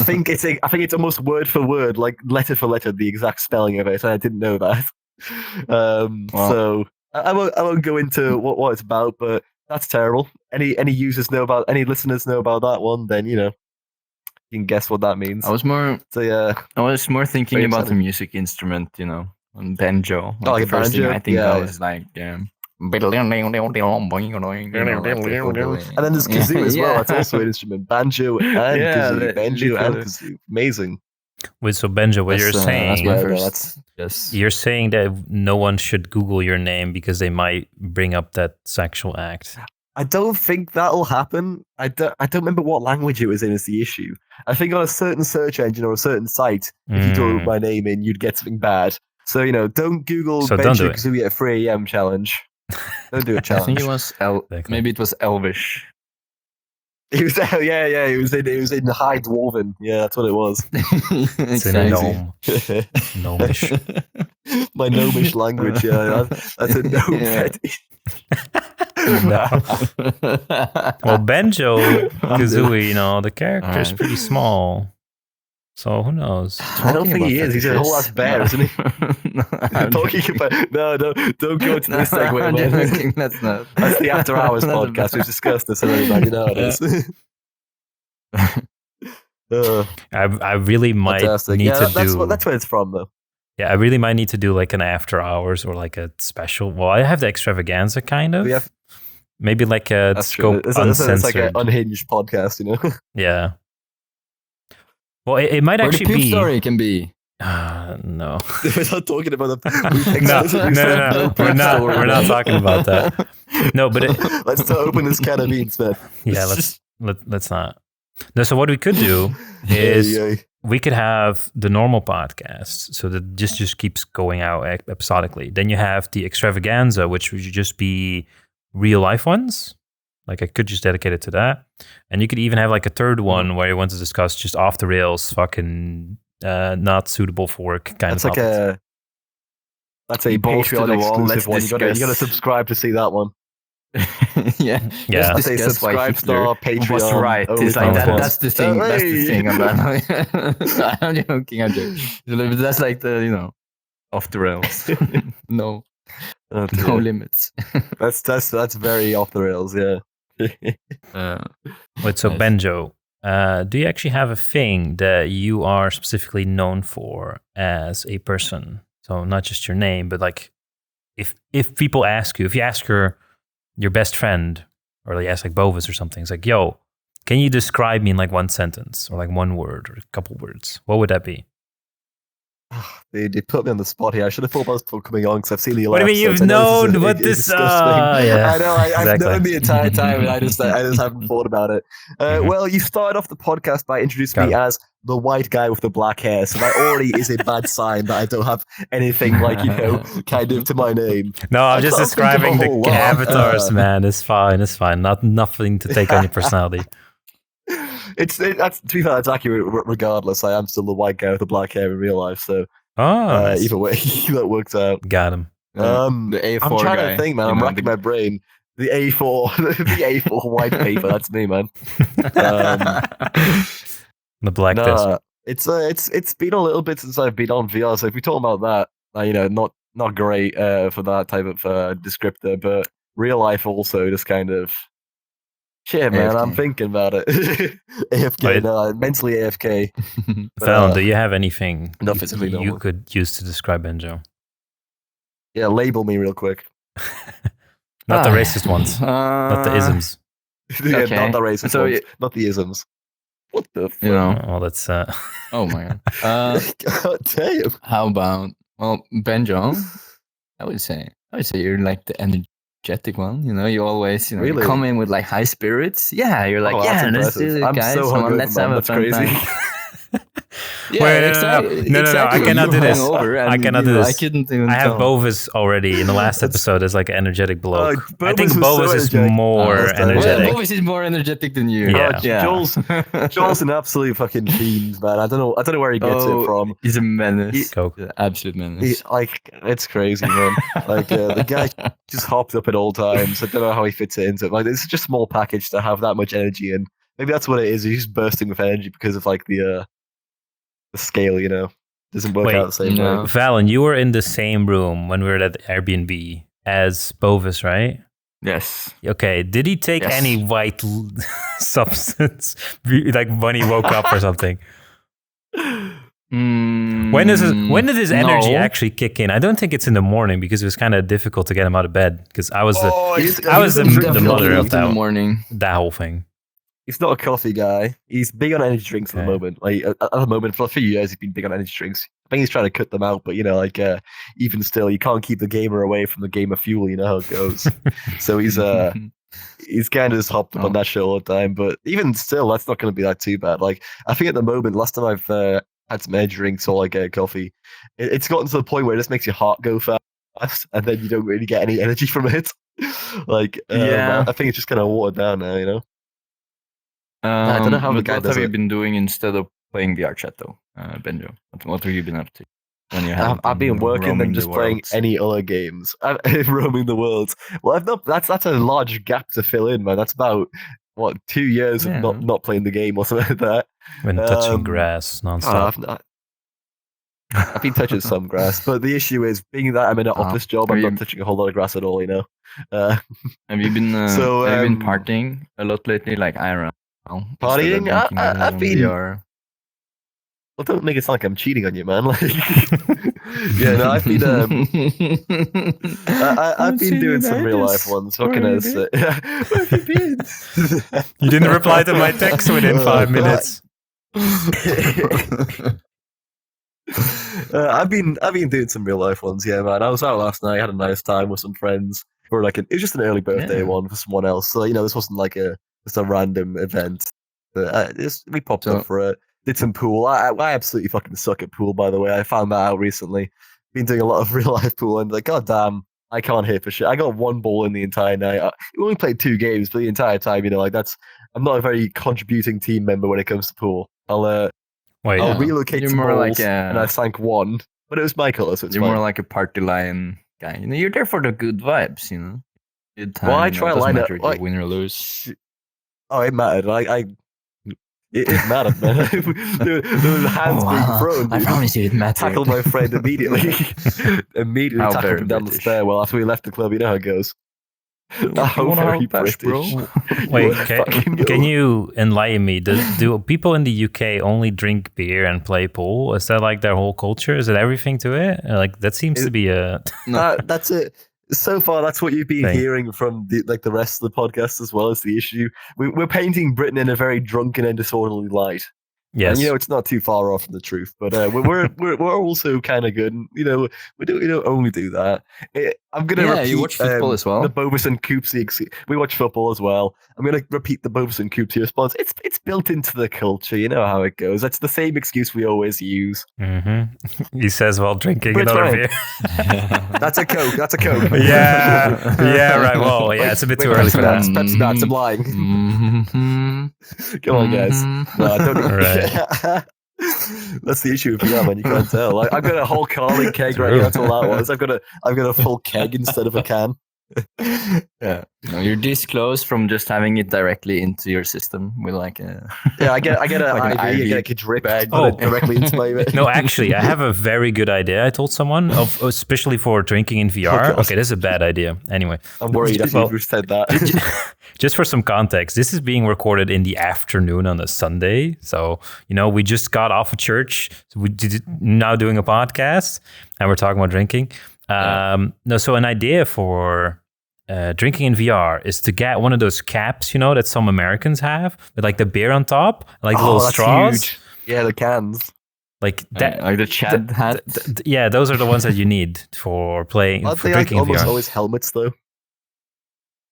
think it's almost word for word, like letter for letter, the exact spelling of it. And I didn't know that. So I won't go into what it's about, but that's terrible. Any users know about, any listeners know about that one, then you can guess what that means. I was more thinking about the music instrument, on banjo. Like the first banjo? Thing I think that was like and then there's kazoo as well. That's also an instrument. Banjo and kazoo. Banjo and kazoo. Amazing. Wait, so Benjo, what you're saying? Yes. You're saying that no one should Google your name because they might bring up that sexual act. I don't think that'll happen. I don't remember what language it was in is the issue. I think on a certain search engine or a certain site, if you throw my name in, you'd get something bad. So, don't Google Benjo Kazooie at 3 a.m. challenge. Don't do a challenge. I think it was maybe it was Elvish. It was It was in High Dwarven. Yeah, that's what it was. It's in a gnome. Gnomish. My gnomish language. Yeah, that's a gnome fetish. Well, Benjo Kazooie, the character is pretty small. So who knows? I don't think he is. He's a whole ass bear, isn't he? Talking about don't go to this segue. That's the After Hours podcast. We've discussed this already, man. You know how it is. I really might need to do. That's where it's from, though. Yeah, I really might need to do like an After Hours or like a special. Well, I have the extravaganza kind of. Maybe like a scope uncensored. It's like an unhinged podcast, Yeah. Well, it might actually the poop be. Story can be. No. We're not talking about the. No. We're not talking about that. No, but let's open this can of beans, man. Yeah, let's not. No. So what we could do is we could have the normal podcast, so that just keeps going out episodically. Then you have the extravaganza, which would just be real life ones. Like I could just dedicate it to that. And you could even have like a third one where you want to discuss just off the rails, fucking not suitable for work kind of topics. That's a Patreon exclusive one. You gotta subscribe to see that one. Yeah. That's a subscribe star Patreon. Was right. It's like that's the thing. That's the thing about I'm joking. That's like the off the rails. No. No limits. That's very off the rails, yeah. Wait, so Benjo, do you actually have a thing that you are specifically known for as a person? So not just your name, but like if people ask you, if you ask your best friend, or they ask like Bovis or something, it's like, yo, can you describe me in like one sentence or like one word or a couple words? What would that be? They put me on the spot here. I should have thought about this before coming on because I've seen the. What do you mean you've known what this? Yeah, I know. I've known the entire time, and I just haven't thought about it. Well, you started off the podcast by introducing me as the white guy with the black hair, so that already is a bad sign that I don't have anything like kind of to my name. No, I'm just describing the avatars, man. It's fine. It's fine. Nothing to take on your personality. That's to be fair, that's accurate regardless. I am still the white guy with the black hair in real life, so nice. Either way, that works out. Got him. The A4 I'm trying guy, to think, man. I'm racking my brain. The A4, the A4 white paper. That's me, man. The black disc. It's been a little bit since I've been on VR. So if we talk about that, not great for that type of descriptor, but real life also just kind of. Shit, man, AFK. I'm thinking about it. AFK, mentally AFK. Valen, do you have anything you could use to describe Benjo? Yeah, label me real quick. Not the racist ones. Not the isms. Yeah, not the racist ones. Not the isms. What the fuck? Well, that's... Oh my god. God damn. How about... Well, Benjo, I would say you're like the energetic one, you always, really? Come in with like high spirits. Yeah, you're like, let's do it, guys. So let's have a fun crazy. time. Yeah, Wait, no, I cannot do this. I cannot do this. I couldn't even. I have Bovis already in the last episode as like an energetic bloke. I think Bovis is more energetic. Well, Bovis is more energetic than you. Yeah. Joel's an absolute fucking fiend, man. I don't know where he gets it from. He's a menace. He's an absolute menace. It's crazy, man. The guy just hops up at all times. I don't know how he fits it into it. Like, it's just a small package to have that much energy in. Maybe that's what it is. He's just bursting with energy because of like the scale, doesn't work out the same way. Valen, you were in the same room when we were at the Airbnb as Bovis, right? Yes. Okay. Did he take any white substance, like when he woke up or something? When did his energy actually kick in? I don't think it's in the morning because it was kind of difficult to get him out of bed because I was the mother of that morning. That whole thing. He's not a coffee guy. He's big on energy drinks at the moment. Like at the moment, for a few years, he's been big on energy drinks. I think he's trying to cut them out, but even still, you can't keep the gamer away from the game of fuel. You know how it goes. So he's kind of just hopped up on that shit all the time. But even still, that's not going to be that too bad. Like I think at the moment, last time I've had some energy drinks or like coffee, it's gotten to the point where it just makes your heart go fast, and then you don't really get any energy from it. I think it's just kind of watered down now. I don't know how the guy does it. What have you been doing instead of playing VRChat though, Benjo? What have you been up to? When you I've been working and just playing any other games. Roaming the world. Well, I've not. That's a large gap to fill in, man. That's about 2 years of not playing the game or something like that. Been touching grass nonstop. I've been touching some grass, but the issue is being that I'm in an office job, I'm not touching a whole lot of grass at all. Have you been? Have you been partying a lot lately? Like Ira. Partying? I've been. Well, don't make it sound like I'm cheating on you, man. Like, I've been. I've been doing some real life ones. What can I say? Where have you been? You didn't reply to my text within 5 minutes. I've been doing some real life ones, man. I was out last night, had a nice time with some friends. It was just an early birthday one for someone else. So this wasn't like just a random event. But we popped up for it. Did some pool. I absolutely fucking suck at pool, by the way. I found that out recently. Been doing a lot of real life pool, and god damn, I can't hit for shit. I got one ball in the entire night. We only played 2 games, but the entire time, I'm not a very contributing team member when it comes to pool. I'll relocate some balls, and I sank one, but it was my color, so it's You're fine. more like a party line guy. You're there for the good vibes, Good time. Well, I try to line up. Win or lose. Oh, it mattered. It mattered, man. there was hands being thrown. I promise you, it mattered. Tackled my friend immediately. Tackled him down the stairwell after we left the club. You know how it goes. How very British, bro. Wait, can you enlighten me? Do people in the UK only drink beer and play pool? Is that like their whole culture? Is it everything to it? Like that seems to be a. That's it. So far, that's what you've been hearing from the rest of the podcast as well as the issue. We're painting Britain in a very drunken and disorderly light. Yes, and, it's not too far off from the truth, but we're also kind of good. And, we don't only do that. I'm gonna repeat. You watch football as well. The Bovis and Coopsy. We watch football as well. I'm gonna repeat the Bovis and Coopsy response. It's built into the culture. You know how it goes. That's the same excuse we always use. Mm-hmm. He says while drinking another beer. That's a Coke. Yeah, right. Well, yeah, it's a bit too early for that. Pepsi Max, I'm lying. Come on, guys. No, I don't. Right. That's the issue with VR, man. You can't tell. Like, I've got a whole Carling keg right here. That's all that was. I've got a full keg instead of a can. Yeah. No, you're this close from just having it directly into your system with like a. Yeah, I get an like IV, I get a drip bag directly into my. No, actually, I have a very good idea. I told someone, especially for drinking in VR. Okay, this is a bad idea. Anyway, I'm worried if you said that. Just for some context, this is being recorded in the afternoon on a Sunday. So, we just got off of church. So we now doing a podcast and we're talking about drinking. So an idea for drinking in VR is to get one of those caps, that some Americans have with like the beer on top, like little straws. Huge. Yeah, the cans. Like that, like the Chad hat. Yeah, those are the ones that you need for playing. Aren't they like almost always helmets though?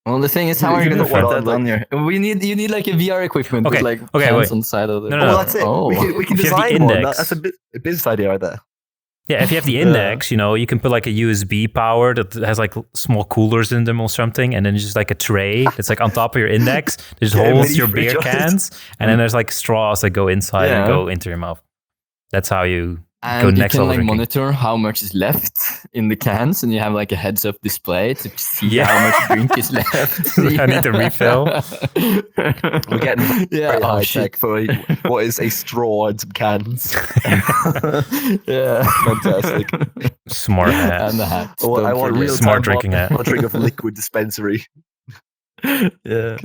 Well, the thing is, how are you going to fit that on your? You need like a VR equipment with like cans on the side of it. No. Well, that's it. We can design one. That's a business idea right there. Yeah, if you have the index, you can put like a USB power that has like small coolers in them or something, and then just like a tray that's like on top of your index. That just holds your beer cans, and then there's like straws that go inside and go into your mouth. That's how you go next level drinking. Monitor how much is left in the cans, and you have like a heads-up display to see how much drink is left. I need to refill. We're getting very high tech for what is a straw and some cans. Yeah, fantastic. Smart hat. And the hat. I want real smart drinking hat. Monitoring of liquid dispensary. Yeah.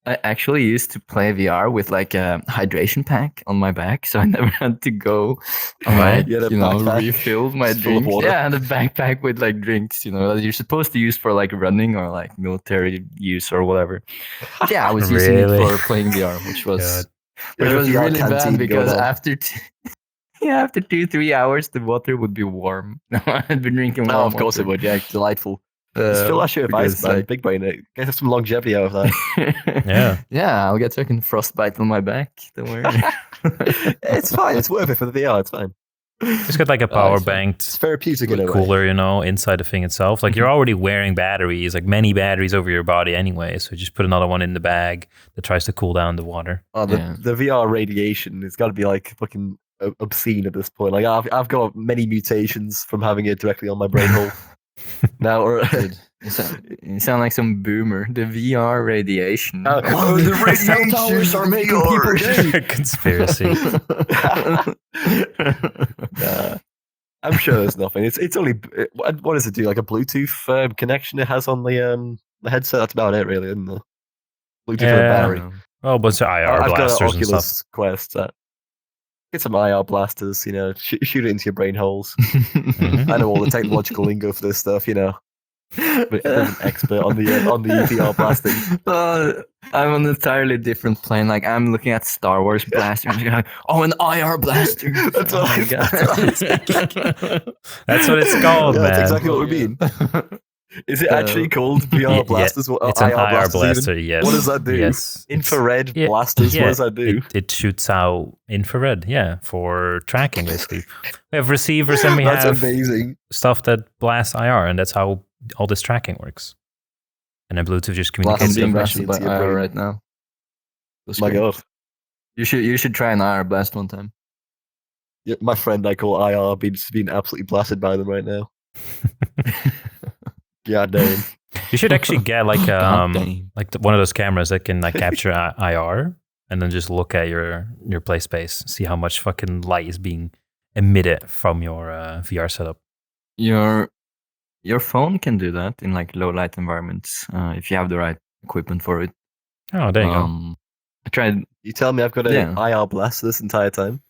I actually used to play VR with like a hydration pack on my back, so I never had to go refill my drinks. Yeah, and a backpack with like drinks, that you're supposed to use for like running or like military use or whatever. Yeah, I was using it for playing VR, which was really bad because after 2-3 hours the water would be warm. I'd been drinking warm. Oh, of course it would. Yeah, delightful. Still actually advice, man. Big brain. Get some longevity out of that. Yeah, I'll get fucking frostbite on my back. Don't worry. It's fine. It's worth it for the VR. It's fine. Just got like a power banked therapeutic cooler, inside the thing itself. Like you're already wearing batteries, like many batteries over your body anyway. So just put another one in the bag that tries to cool down the water. Oh, the VR radiation, it's got to be like fucking obscene at this point. Like I've got many mutations from having it directly on my brain hole. Now, you sound like some boomer. The VR radiation. The radiation are making people gay. Conspiracy. I'm sure there's nothing. It's only what does it do? Like a Bluetooth connection it has on the headset. That's about it, really, isn't it? Bluetooth and a battery. Oh, a bunch of IR blasters got an and Oculus stuff. Quest. Get some IR blasters, shoot it into your brain holes. I know all the technological lingo for this stuff, But I'm an expert on the VR blasting. I'm on an entirely different plane. Like I'm looking at Star Wars blaster. I'm like, an IR blaster. That's what That's what it's called, man. That's exactly what we mean. Is it actually called VR blasters? It's an IR blaster, even? Yes. What does that do? Yes. Infrared blasters, what does that do? It shoots out infrared, for tracking, basically. We have receivers and we That's have amazing. Stuff that blasts IR, and that's how all this tracking works. And then Bluetooth just communicates. I'm being blasted by IR right now. My God. You should try an IR blast one time. Yeah, my friend I call IR being absolutely blasted by them right now. God damn. You should actually get like one of those cameras that can like capture IR and then just look at your play space, see how much fucking light is being emitted from your VR setup. Your Your phone can do that in like low light environments if you have the right equipment for it. Oh, there you go. I tried. You tell me I've got an IR blaster this entire time.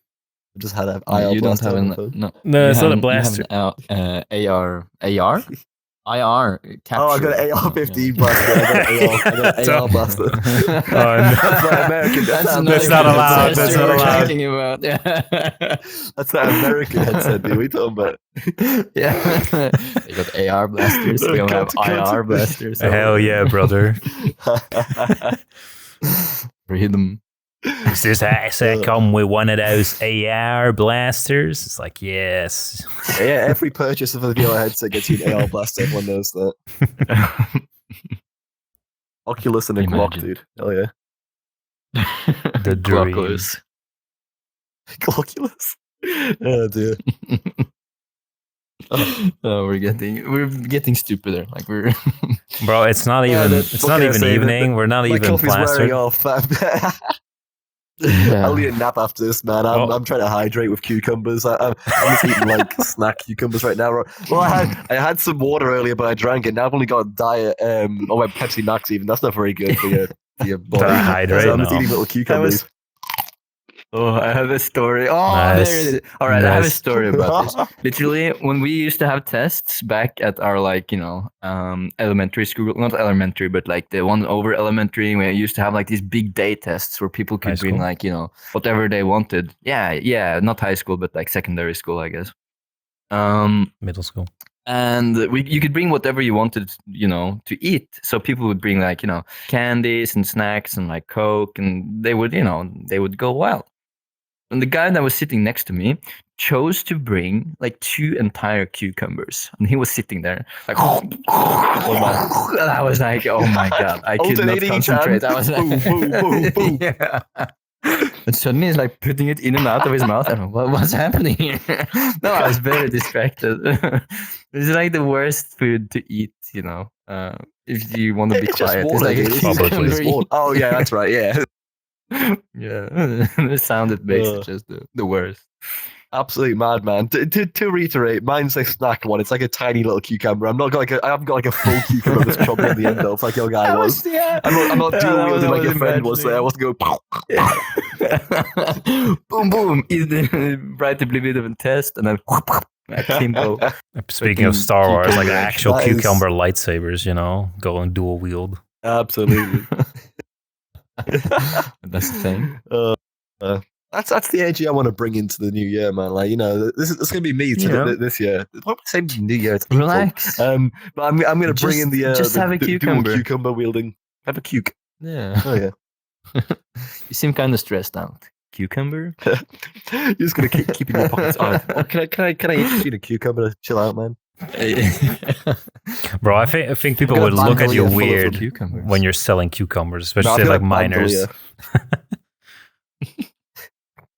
I just had an IR you blaster don't on have my phone. No, it's not a blaster. AR. IR capture. Oh, I got an AR-15 blaster. I got an AR blaster. Oh, no. That's not American. That's not allowed. That's not allowed. Talking about. That's that American headset, dude. What are you talking about? Yeah. They got AR blasters. We don't have IR blasters. Hell yeah, brother. Freedom. Does this headset come with one of those AR blasters? It's like, yes. Yeah, every purchase of a VR headset gets you an AR blaster. Everyone knows that. Oculus and a Glock, dude. Hell yeah. The dream. Glockulus. Oh dear. We're getting stupider. Like we're Bro, it's not even evening. We're not even plastered. I'll need a nap after this, man. I'm trying to hydrate with cucumbers. I'm just eating like snack cucumbers right now. Well, I had some water earlier, but I drank it. Now I've only got diet Pepsi Max. Even that's not very good for your body. Hydrate. So I'm just eating little cucumbers. I have a story. Oh, nice. There it is. All right, nice. I have a story about this. Literally, when we used to have tests back at our elementary school, not elementary, but like the one over elementary, we used to have like these big day tests where people could bring whatever they wanted. Yeah, not high school, but like secondary school, I guess. Middle school. And you could bring whatever you wanted, to eat. So people would bring like, candies and snacks and like Coke, and they would go wild. And the guy that was sitting next to me chose to bring like 2 entire cucumbers. And he was sitting there like, and I was like, oh my God, I could not concentrate. I was like, boom, boom. Yeah. And suddenly he's like putting it in and out of his mouth. I don't know what's happening here. No, I was very distracted. It's like the worst food to eat, if you want to be quiet. It's like oh yeah, that's right. Yeah. Yeah, the sound it makes is just the worst. Absolutely mad, man. To reiterate, mine's a snack one. It's like a tiny little cucumber. I haven't got like a full cucumber that's chopped on the end of like your guy was. I'm not dual wielding like your friend was there. I wasn't going boom boom. Right to be a bit of a test and then Kimbo. Speaking of Star Wars, like actual cucumber lightsabers, going dual wield. Absolutely. That's the thing. That's the energy I want to bring into the new year, man. Like, this is gonna be me this year. What am I saying? New year. It's relax. But I'm gonna bring in the have a cucumber. Dual cucumber wielding. Have a cuke. Yeah. Oh yeah. You seem kind of stressed out. Cucumber. You're just gonna keep in your pockets. Oh, can I interest you in a cucumber to chill out, man? Bro, I think people would look at you weird when you're selling cucumbers, especially like minors.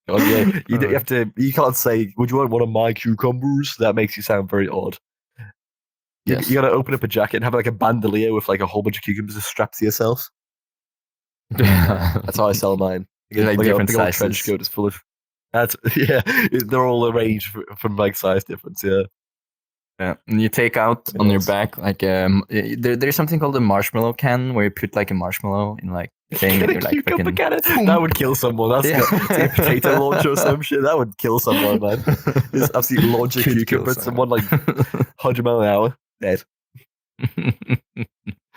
Oh yeah, you can't say, "Would you want one of my cucumbers?" That makes you sound very odd. Yes. You gotta open up a jacket and have like a bandolier with like a whole bunch of cucumbers strapped to yourself. That's how I sell mine. Like different sizes. Trench coat is full of. They're all arranged from like size difference. Yeah. Yeah, and you take out on your back like there's something called a marshmallow can where you put like a marshmallow in like thing. You're like fucking... That would kill someone. That's like a potato launcher or some shit. That would kill someone, man. Just absolutely launch a cucumber at someone like 100 miles an hour, dead.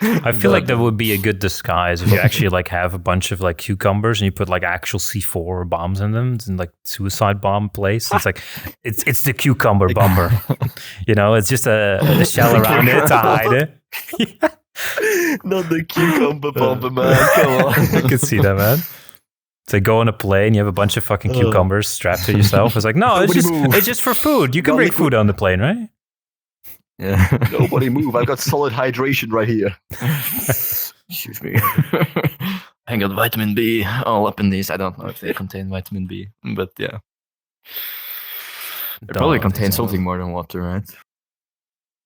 I feel like that would be a good disguise if you actually like have a bunch of like cucumbers and you put like actual C4 bombs in them. It's in like suicide bomb place. It's like it's the cucumber bomber. It's just a shell around it to hide it. Not the cucumber bomber, man. Come on. I could see that, man. It's like go on a plane, you have a bunch of fucking cucumbers strapped to yourself. It's like, no, it's just for food. You can bring food on the plane, right? Yeah. Nobody move. I've got solid hydration right here. Excuse me. I got vitamin B all up in these. I don't know if they contain vitamin B, but yeah. They probably contain something more than water, right?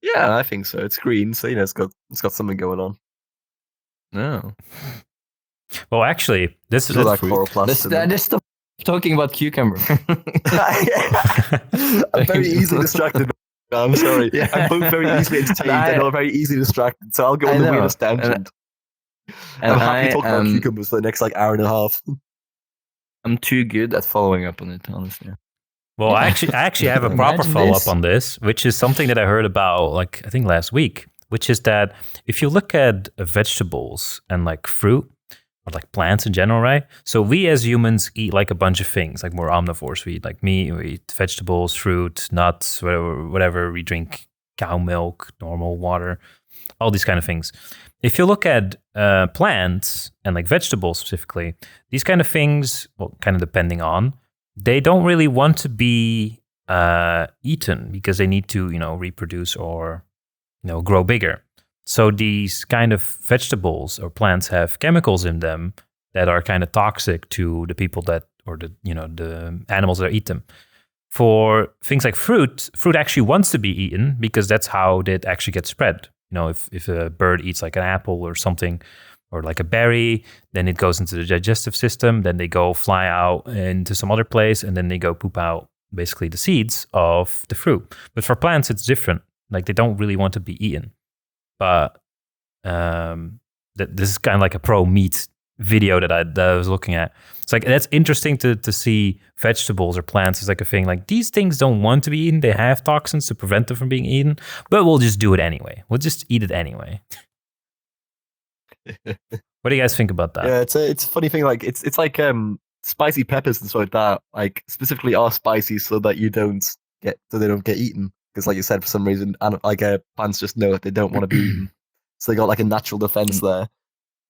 Yeah, I think so. It's green, so it's got something going on. No. Well, actually, this is like chloroplast. Let's stop talking about cucumber. I'm very easily distracted. I'm sorry. Yeah. I'm both very easily entertained and very easily distracted, so I'll go on the weirdest tangent. And I'm happy to talk about cucumbers for the next hour and a half. I'm too good at following up on it, honestly. Well, I actually have a proper follow-up on this, which is something that I heard about, like, I think last week, which is that if you look at vegetables and like fruit, or like plants in general, right? So we as humans eat like a bunch of things, like more omnivores. We eat like meat, we eat vegetables, fruit, nuts, whatever. We drink cow milk, normal water, all these kind of things. If you look at plants and like vegetables specifically, these kind of things, well, kind of depending on, they don't really want to be eaten because they need to, reproduce or, grow bigger. So these kind of vegetables or plants have chemicals in them that are kind of toxic to the people that, or the animals that eat them. For things like fruit actually wants to be eaten because that's how it actually gets spread. If a bird eats like an apple or something, or like a berry, then it goes into the digestive system, then they go fly out into some other place, and then they go poop out basically the seeds of the fruit. But for plants, it's different. Like they don't really want to be eaten. But this is kind of like a pro-meat video that I was looking at. It's like, that's interesting to see vegetables or plants as like a thing. Like these things don't want to be eaten. They have toxins to prevent them from being eaten, but we'll just do it anyway. We'll just eat it anyway. What do you guys think about that? Yeah, it's a funny thing. Like it's like spicy peppers and stuff like that. Like specifically are spicy so that they don't get eaten. Because like you said, for some reason, plants just know that they don't want to be eaten, so they got like a natural defense there.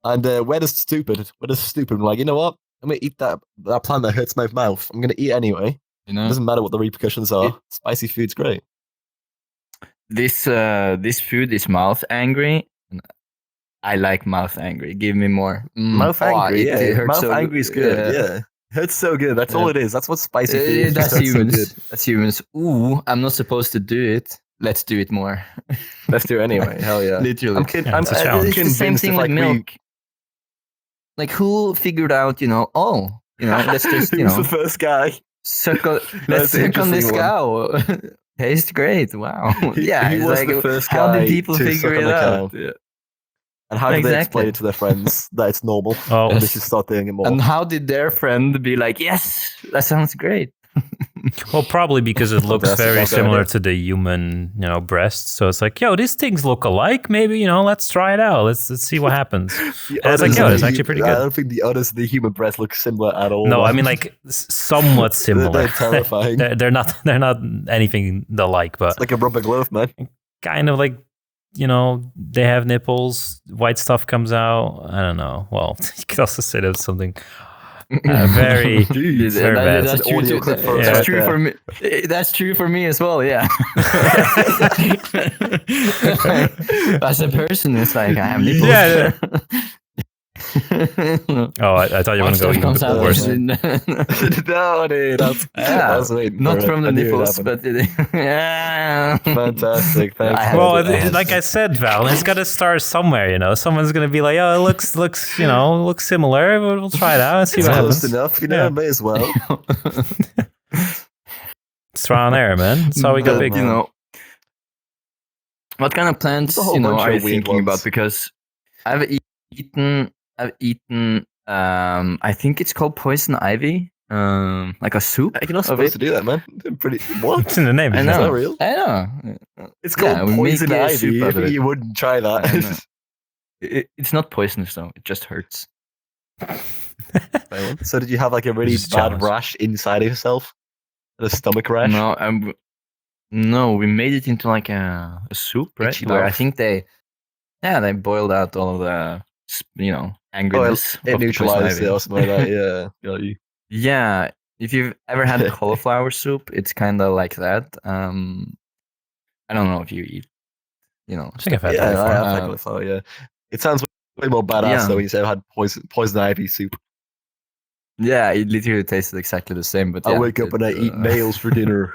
And we're just stupid. We're like, you know what? I'm gonna eat that plant that hurts my mouth. I'm gonna eat it anyway. It doesn't matter what the repercussions are. Spicy food's great. This food is mouth angry. I like mouth angry. Give me more. Mouth angry, yeah. It hurts mouth angry is good, yeah. Hurts so good. That's all it is. That's what spicy food is. That's humans. That's humans. Ooh, I'm not supposed to do it. Let's do it more. Let's do it anyway. Hell yeah. Literally. It's the same thing with milk. Like who figured out, let's just, Who's the first guy? Let's suck on this cow. Tastes great. Wow. Yeah. He was the first guy. How did people figure it out? Yeah. And how did they explain it to their friends that it's normal and they should start doing it more? And how did their friend be like, yes, that sounds great? Well, probably because it looks very similar to the human, breast. So it's like, these things look alike. Maybe, let's try it out. Let's see what happens. And it's like, it's actually pretty good. I don't think the udders of the human breast look similar at all. No, I mean like somewhat similar. They're terrifying. they're not anything alike, but it's like a rubber glove, man. Kind of like, they have nipples, white stuff comes out. I don't know. Well, you could also say that's something very, very bad. That's true for me. That's true for me as well. Yeah. As a person, it's like I have nipples. Yeah. Oh, I thought you were going to go even worse. No, dude, that's not from the nipples, but yeah. Fantastic, thanks. Well, like I said, Valen, it's got to start somewhere. Someone's going to be like, "Oh, it looks similar. We'll try it out and see what happens." Close enough, may as well. It's trial and error, man. That's how we go big. What kind of plants, are you thinking about? Because I've eaten. I think it's called poison ivy. Like a soup. You're not supposed to do that, man. What? It's in the name. I know. It's not real. I know. It's called poison ivy. You wouldn't try that. It's not poisonous though. It just hurts. So did you have like a really bad rash inside of yourself? A stomach rash? No, we made it into like a soup, right? Where I think they boiled out all of the angriness. It neutralized it or something like that. Yeah, got you. Yeah, if you've ever had cauliflower soup, it's kind of like that. I don't know if you eat, I think I've had cauliflower. I've had cauliflower. Yeah, it sounds way more badass though when you say I've had poison ivy soup. Yeah, it literally tasted exactly the same. But I wake up and I eat nails for dinner.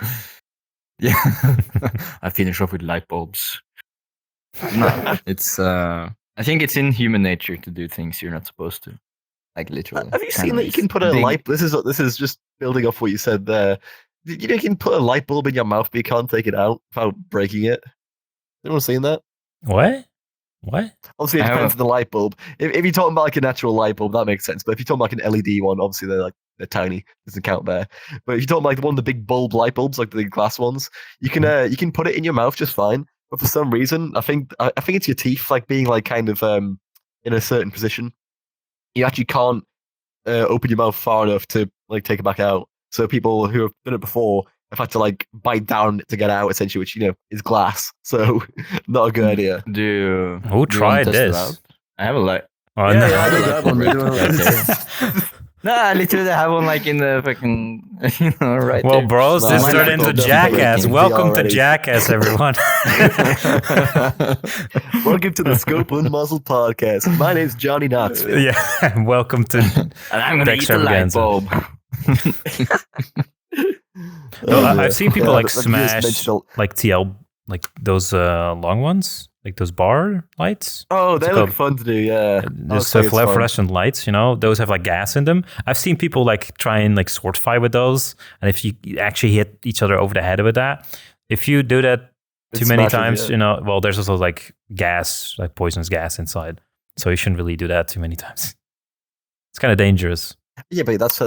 Yeah, I finish off with light bulbs. No, it's. I think it's in human nature to do things you're not supposed to. Like literally. Have you seen that you can put a light? This is just building off what you said there. You know, you can put a light bulb in your mouth, but you can't take it out without breaking it. Anyone seen that? What? Obviously, it depends on the light bulb. If you're talking about like a natural light bulb, that makes sense. But if you're talking about like an LED one, obviously they're tiny, doesn't count there. But if you're talking like one of the big bulb light bulbs, like the big glass ones, you can put it in your mouth just fine. But for some reason, I think it's your teeth like being like kind of in a certain position. You actually can't open your mouth far enough to like take it back out. So people who have done it before have had to like bite down to get out, essentially, which is glass. So not a good idea. Who tried this? I have a light. Oh, yeah, no. I have one. No, I literally have one like in the fucking, right well, there. bros, this turned into Jackass. Welcome to Jackass, everyone. Welcome to the Scope Unmuzzled podcast. My name's Johnny Knoxville. Yeah, welcome to and I'm going to eat the light bulb. I've seen people like smash like TL, like those long ones. Like those bar lights. Oh, they look fun to do, yeah. Just fluorescent lights, those have like gas in them. I've seen people like try and like sword fight with those. And if you actually hit each other over the head with that, if you do that too many times, well, there's also like gas, like poisonous gas inside. So you shouldn't really do that too many times. It's kind of dangerous. Yeah, but that's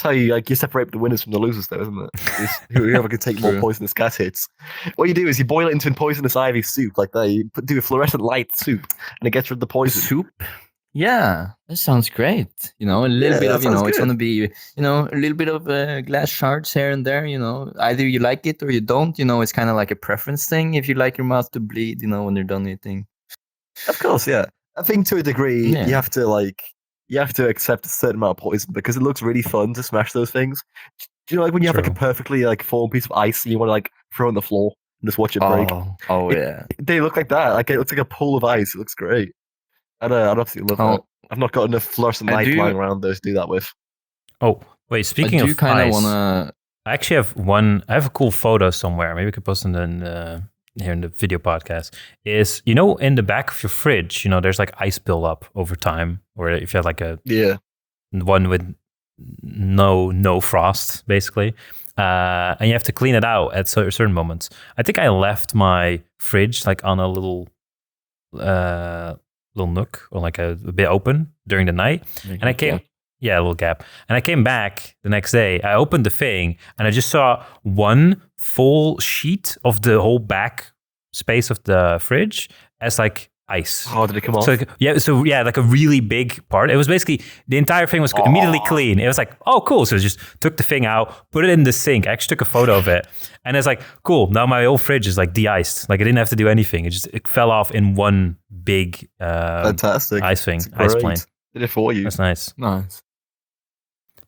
how you separate the winners from the losers, though, isn't it? Whoever can take more poisonous gas hits. What you do is you boil it into a poisonous ivy soup, like that. You do a fluorescent light soup, and it gets rid of the poison. Soup? Yeah, that sounds great. A little bit of, it's going to be, a little bit of glass shards here and there, Either you like it or you don't, It's kind of like a preference thing if you like your mouth to bleed, when you're done eating. Of course, yeah. I think to a degree, you have to accept a certain amount of poison because it looks really fun to smash those things. Do you know, like when you have like a perfectly like formed piece of ice and you want to like throw it on the floor and just watch it break? Yeah. They look like that. Like it looks like a pool of ice. It looks great. I'd absolutely love that. I've not got enough fluorescent light lying around those to do that with. Oh, wait. Speaking of ice, I actually have one. I have a cool photo somewhere. Maybe we could post it here in the video podcast. Is in the back of your fridge, there's like ice build up over time, or if you have like a one with no frost, basically, and you have to clean it out at certain moments. I think I left my fridge like on a little nook or like a bit open during the night, and I came. Yeah, a little gap. And I came back the next day. I opened the thing and I just saw one full sheet of the whole back space of the fridge as like ice. Oh, did it come off? So like a really big part. It was basically, the entire thing was immediately clean. It was like, oh, cool. So I just took the thing out, put it in the sink. I actually took a photo of it. And it's like, cool. Now my whole fridge is like de-iced. Like I didn't have to do anything. It fell off in one big fantastic ice thing, ice plane. Did it for you. That's nice. Nice.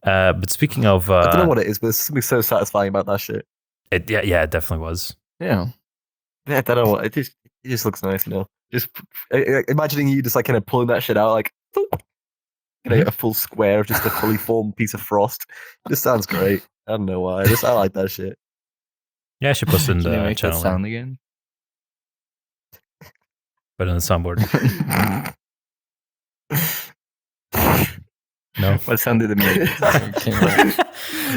But speaking of, I don't know what it is, but there's something so satisfying about that shit. It definitely was. Yeah, I don't know what it just looks nice, Just imagining you just like kind of pulling that shit out, like a full square of just a fully formed piece of frost. It just sounds great. I don't know why. I like that shit. Yeah, I should post it in the channel. That sound again. Put it on the soundboard. No. What sound did it make?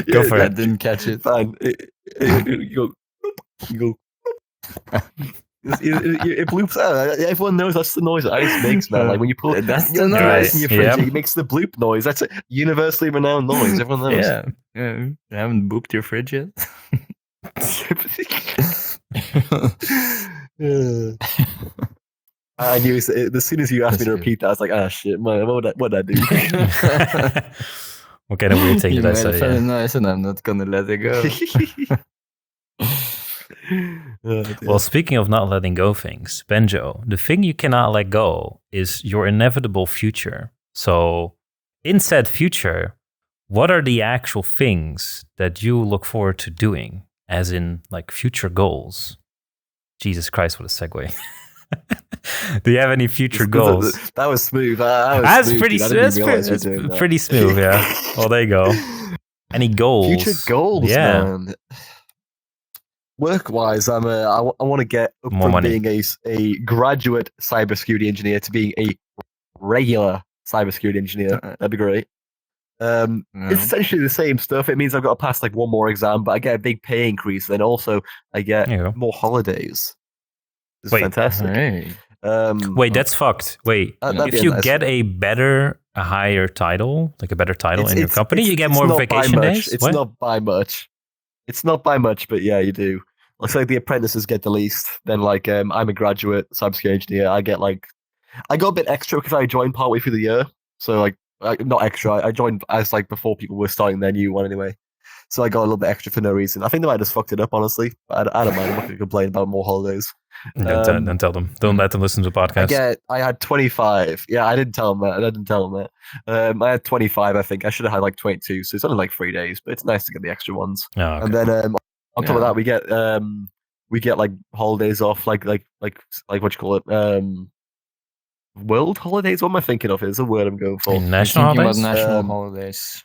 Go for it. I didn't catch it. Fine. You go. It bloops out. Everyone knows that's the noise that ice makes, man. Like when you pull it, that's the noise in your fridge, it makes the bloop noise. That's a universally renowned noise. Everyone knows. Yeah. You haven't booped your fridge yet? I knew as soon as you asked me to repeat that, I was like, ah, shit, man, what did I do? What kind of weird thing did I say? Very nice, and I'm not gonna let it go. Well, speaking of not letting go things, Benjo, the thing you cannot let go is your inevitable future. So, in said future, what are the actual things that you look forward to doing, as in like future goals? Jesus Christ, what a segue. Do you have any future goals? That was smooth. That's pretty smooth, yeah. Well, there you go. Any goals? Future goals, man. Work-wise, I want to get up more from money. Being a graduate cybersecurity engineer to being a regular cybersecurity engineer. That'd be great. It's essentially the same stuff. It means I've got to pass like one more exam, but I get a big pay increase. Then also I get more holidays. It's fantastic. Hey. Wait, that's fucked. Wait, if you get a higher title, like a better title in your company, you get more vacation days? It's not by much. It's not by much, but yeah, you do. Looks like the apprentices get the least. Then like I'm a graduate cybersecurity engineer. I got a bit extra because I joined partway through the year. So like not extra. I joined as like before people were starting their new one anyway. So I got a little bit extra for no reason. I think they might have just fucked it up, honestly. But I don't mind. I'm not going to complain about more holidays. Don't tell them. Don't let them listen to the podcast. I had 25. Yeah, I didn't tell them that. I had 25, I think. I should have had like 22. So it's only like 3 days, but it's nice to get the extra ones. Oh, okay. And then on top of that, we get like holidays off, like what you call it? World holidays. What am I thinking of? Is a word I'm going for. National holidays. National holidays.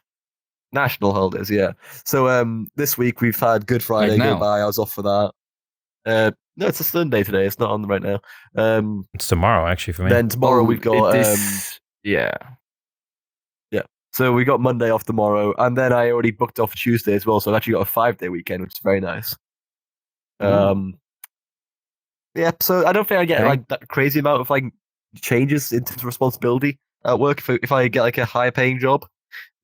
National holidays, yeah. So this week we've had Good Friday go by. I was off for that. No, it's a Sunday today. It's not on right now. It's tomorrow, actually, for me. Then tomorrow we've got yeah. So we got Monday off tomorrow, and then I already booked off Tuesday as well. So I've actually got a 5-day weekend, which is very nice. Yeah. So I don't think I get like that crazy amount of like changes in terms of responsibility at work if I get like a higher paying job,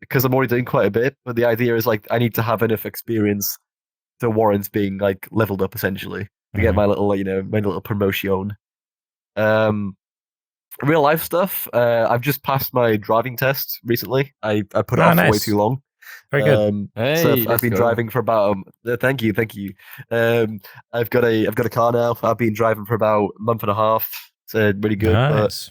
because I'm already doing quite a bit. But the idea is like I need to have enough experience to warrant being like leveled up essentially to get my little promotion. Real life stuff. I've just passed my driving test recently. I put it off for way too long. Very good. So I've been driving for about. Thank you. I've got a car now. I've been driving for about a month and a half. It's really good. Nice.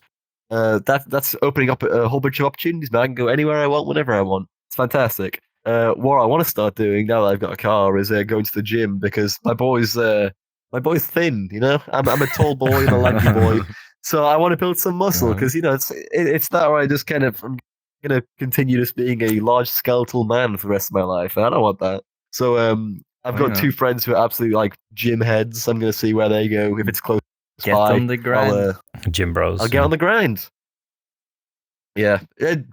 But that's opening up a whole bunch of opportunities. Man, I can go anywhere I want, whenever I want. It's fantastic. What I want to start doing now that I've got a car is going to the gym, because my boy's thin. You know, I'm a tall boy and a lanky boy. So I want to build some muscle, because it's that where I just kind of I'm gonna continue just being a large skeletal man for the rest of my life, and I don't want that. So I've got 2 friends who are absolutely like gym heads. I'm gonna see where they go if it's close. Get on the grind, gym bros. I'll get on the grind. Yeah,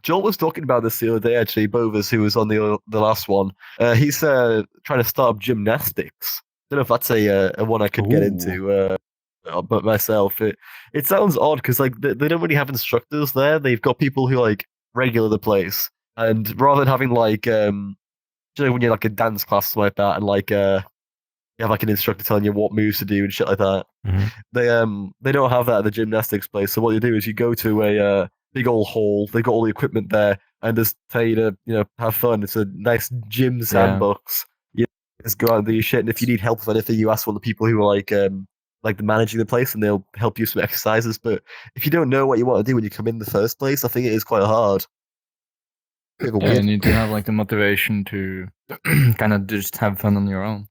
Joel was talking about this the other day. Actually, Bovers, who was on the last one, he's trying to start up gymnastics. I don't know if that's a one I could get into. But myself, it sounds odd because like they don't really have instructors there. They've got people who like regular the place, and rather than having like when you're like a dance class like that, and like you have like an instructor telling you what moves to do and shit like that. Mm-hmm. They don't have that at the gymnastics place. So what you do is you go to a big old hall. They've got all the equipment there, and just tell you to have fun. It's a nice gym sandbox. You just go out and do your shit, and if you need help with anything, you ask one of the people who are like managing the place, and they'll help you some exercises. But if you don't know what you want to do when you come in the first place, I think it is quite hard. You need to have like the motivation to kind of just have fun on your own.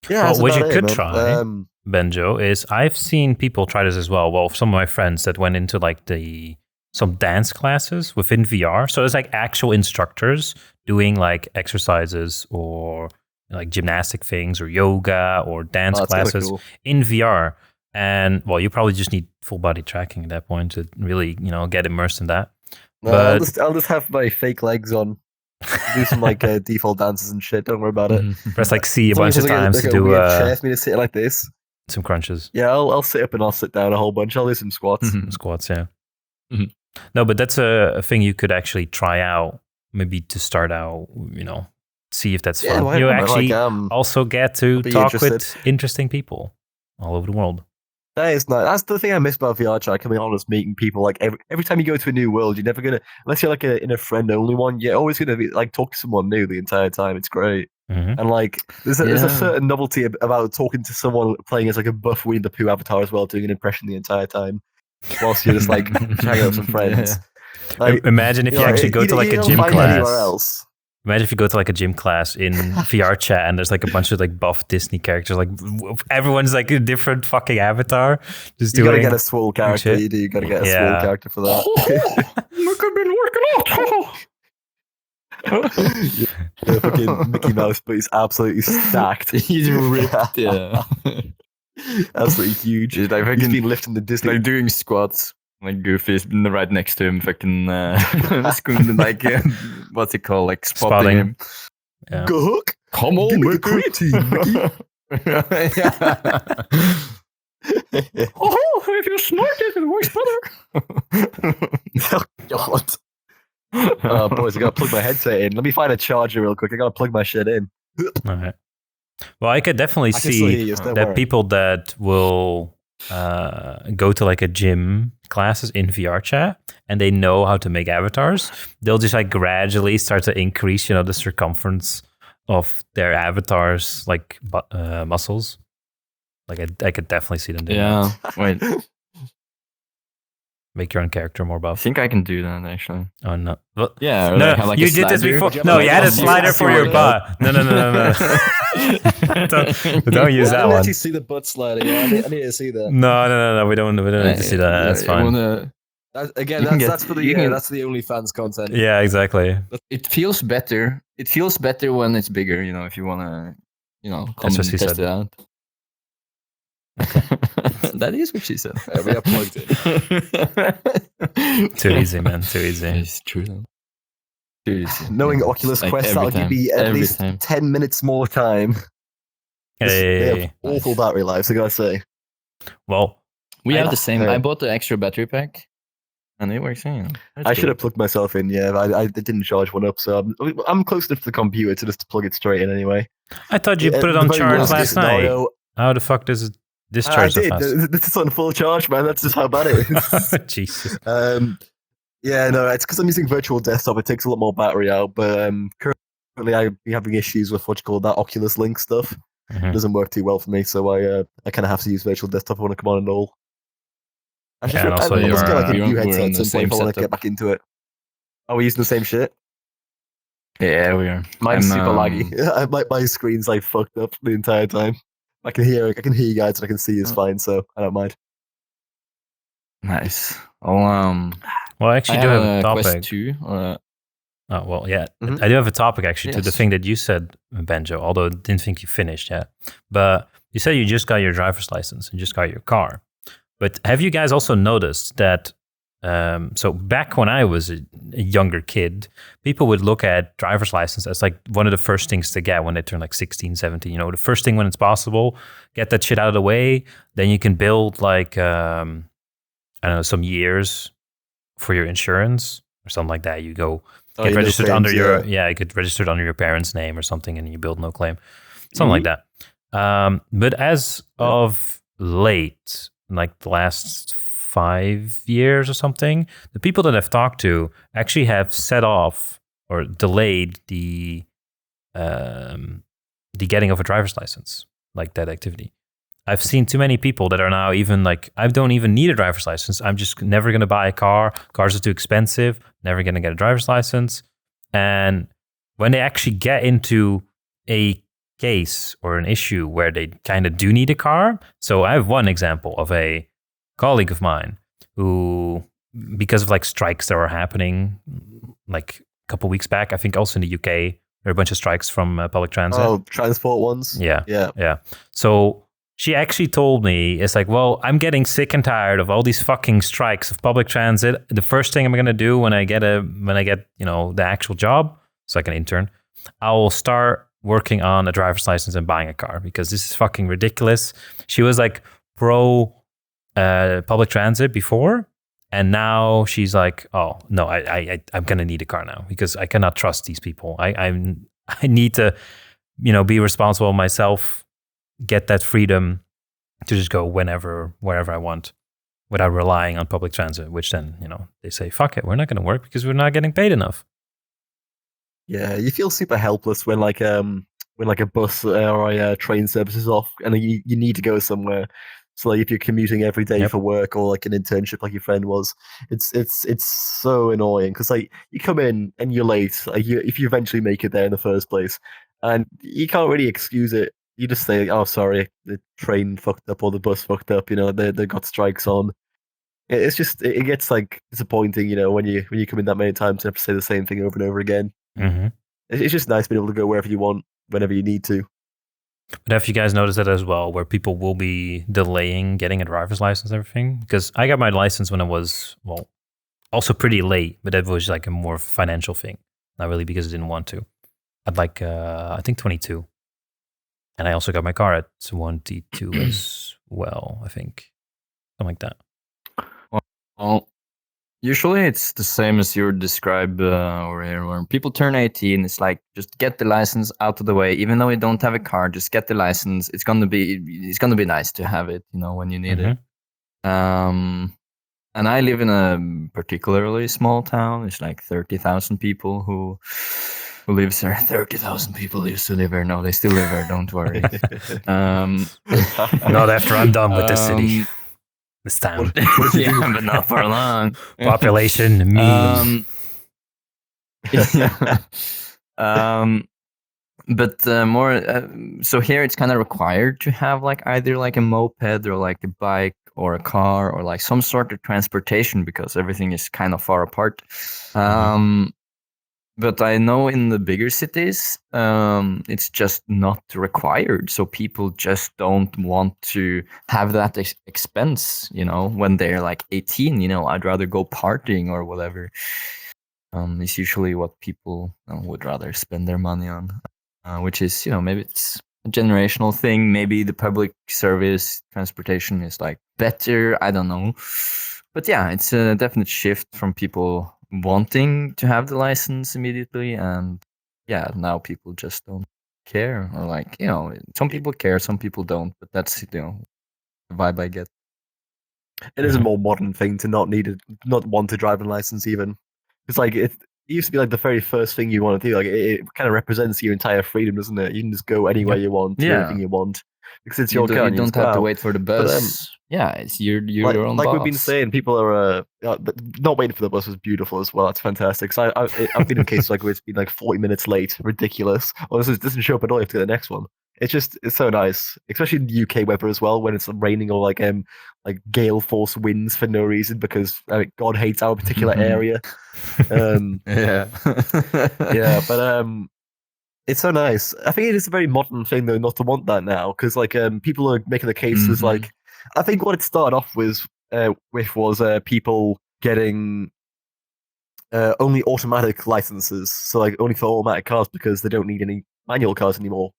Yeah, what you could try, Benjo, is I've seen people try this as well. Well, some of my friends that went into like some dance classes within VR. So it's like actual instructors doing like exercises or like gymnastic things or yoga or dance classes in VR. And well, you probably just need full body tracking at that point to really, get immersed in that. No, but I'll just have my fake legs on. Do some like default dances and shit. Don't worry about it. Press like C a bunch of times to do chest me to sit like this. Some crunches. Yeah, I'll sit up and I'll sit down a whole bunch. I'll do some squats. Squats, yeah. No, but that's a thing you could actually try out, maybe to start out, see if that's fun. You actually also get to talk with interesting people all over the world. That is nice. That's the thing I miss about VRChat. Coming on is meeting people. Like every time you go to a new world, you're never gonna, unless you're like in a friend only one, you're always gonna be like talk to someone new the entire time. It's great. And like there's a certain novelty about talking to someone playing as like a buff Winnie the Pooh avatar as well, doing an impression the entire time, whilst you're just like hanging out with some friends. Like, imagine if you actually go to like a gym class. Anywhere else. Imagine if you go to like a gym class in VRChat and there's like a bunch of like buff Disney characters, like everyone's like a different fucking avatar. Just you gotta get a swole character. You do. You gotta get a swole character for that. Look, I've been working out. Fucking Mickey Mouse, but he's absolutely stacked. He's ripped. Yeah, absolutely huge. He's been lifting the Disney, like doing squats. Like Goofy's right next to him, fucking like what's it called? Like spotting him. Yeah. Go hook! Come on, give me the creatine, Mickey. Oh, if you're smart, it works better. Oh, God. Boys, I gotta plug my headset in. Let me find a charger real quick. I gotta plug my shit in. All right. Well, I could definitely see that people that will go to like a gym classes in VRChat and they know how to make avatars, they'll just like gradually start to increase, the circumference of their avatars, like muscles. Like I could definitely see them doing that. Wait. Make your own character more buff. I think I can do that actually. Oh no! Well, yeah, no, like you did this before. No, you had a slider for your butt. No. don't use that one. I actually see the butt slider. Yeah, I need to see that. No. We don't need to see that. That's fine. That's for the that's the OnlyFans content. Yeah, exactly. It feels better. It feels better when it's bigger. If you wanna, come and test it out. That is what she said. We are plugged in. Too easy, man. Too easy. It's true. Too easy. Knowing Oculus Quest, that'll give me at least 10 minutes more time. They have awful battery lives, I gotta say. Well, we have the same. I bought the extra battery pack, and it works. I should have plugged myself in. Yeah, I didn't charge one up, so I'm close enough to the computer to just plug it straight in anyway. I thought you put it on charge last night. How the fuck does it? I did. This is on full charge, man. That's just how bad it is. Jesus. Yeah, no, it's because I'm using virtual desktop. It takes a lot more battery out. But currently, I'm having issues with what you call that Oculus Link stuff. Mm-hmm. It doesn't work too well for me, so I kind of have to use virtual desktop when I come on and all. I just get like a new headset at some point if I want to get back into it. Are we using the same shit? Yeah, we are. Mine's super laggy. My screen's like fucked up the entire time. I can hear you guys and I can see you fine, so I don't mind. Nice. Well, I actually do have a topic. Quest 2, oh, well, yeah. Mm-hmm. I do have a topic actually to the thing that you said, Benjo, although I didn't think you finished yet. But you said you just got your driver's license and just got your car. But have you guys also noticed that so back when I was a younger kid, people would look at driver's license as like one of the first things to get when they turn like 16, 17, the first thing when it's possible, get that shit out of the way. Then you can build like, I don't know, some years for your insurance or something like that. You go get registered under you get registered under your parents' name or something and you build no claim, something like that. But as of late, like the last 5 years or something, the people that I've talked to actually have set off or delayed the getting of a driver's license, like that activity. I've seen too many people that are now even like, I don't even need a driver's license. I'm just never going to buy a car. Cars are too expensive. Never going to get a driver's license. And when they actually get into a case or an issue where they kind of do need a car. So I have one example of a colleague of mine who, because of like strikes that were happening like a couple weeks back, I think also in the UK, there were a bunch of strikes from public transit. Oh, transport ones? Yeah. So she actually told me, it's like, well, I'm getting sick and tired of all these fucking strikes of public transit. The first thing I'm going to do when I get the actual job, it's like an intern, I will start working on a driver's license and buying a car because this is fucking ridiculous. She was like pro public transit before, and now she's like, oh no, I'm gonna need a car now because I cannot trust these people. I need to be responsible myself, get that freedom to just go wherever I want without relying on public transit, which then they say, fuck it, we're not gonna work because we're not getting paid enough. Yeah, you feel super helpless when a bus or a train service is off and you need to go somewhere. So like if you're commuting every day for work or like an internship like your friend was, it's so annoying because like you come in and you're late. Like if you eventually make it there in the first place, and you can't really excuse it. You just say, "Oh, sorry, the train fucked up or the bus fucked up." They got strikes on. It's just it gets like disappointing. When you come in that many times and have to say the same thing over and over again. Mm-hmm. It's just nice being able to go wherever you want, whenever you need to. But have you guys noticed that as well, where people will be delaying getting a driver's license and everything? Because I got my license when I was, well, also pretty late, but that was like a more financial thing. Not really because I didn't want to. I'd like, I think 22. And I also got my car at 22 as well, I think. Something like that. Well, usually it's the same as you described over here, where people turn 18. It's like, just get the license out of the way. Even though you don't have a car, just get the license. It's gonna be nice to have it, when you need it. And I live in a particularly small town. It's like 30,000 people who lives there. 30,000 people used to live here. No, they still live there. Don't worry. Not after I'm done with this city. This town. Yeah, but not for long. Population, me. But more, so here it's kind of required to have like either like a moped or like a bike or a car or like some sort of transportation because everything is kind of far apart. But I know in the bigger cities, it's just not required. So people just don't want to have that expense, when they're like 18, I'd rather go partying or whatever. It's usually what people would rather spend their money on, which is, maybe it's a generational thing. Maybe the public service transportation is like better. I don't know. But yeah, it's a definite shift from people wanting to have the license immediately, and now people just don't care, or like some people care, some people don't, but that's the vibe I get. It is a more modern thing to not want to drive a license even. It's like it used to be like the very first thing you want to do. Like it kind of represents your entire freedom, doesn't it? You can just go anywhere you want, do anything you want, because it's your car. You don't have to wait for the bus. It's your own like boss. We've been saying, people are not waiting for the bus was beautiful as well. It's fantastic. So I've been in cases like where it's been like 40 minutes late, ridiculous. Or this doesn't show up at all. You have to get the next one. It's so nice, especially in the UK weather as well, when it's raining or like gale force winds for no reason because God hates our particular area. Yeah, but it's so nice. I think it is a very modern thing though not to want that now because people are making the cases like. I think what it started off with was people getting only automatic licenses, so like only for automatic cars because they don't need any manual cars anymore.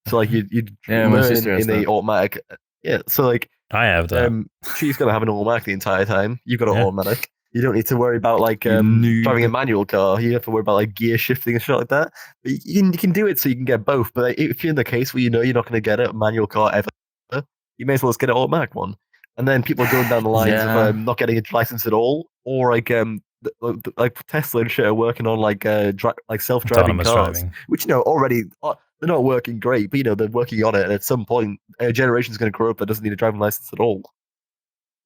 So like you'd learn in the automatic. Yeah, so like I have that. She's gonna have an automatic the entire time. You've got an automatic. You don't need to worry about like driving a manual car. You have to worry about like gear shifting and shit like that. But you can do it so you can get both. But if you're in the case where you're not going to get a manual car ever, you may as well just get an automatic one. And then people are going down the lines of not getting a license at all, or like Tesla and shit are working on like self-driving cars, which already they're not working great, but they're working on it. And at some point, a generation is going to grow up that doesn't need a driving license at all.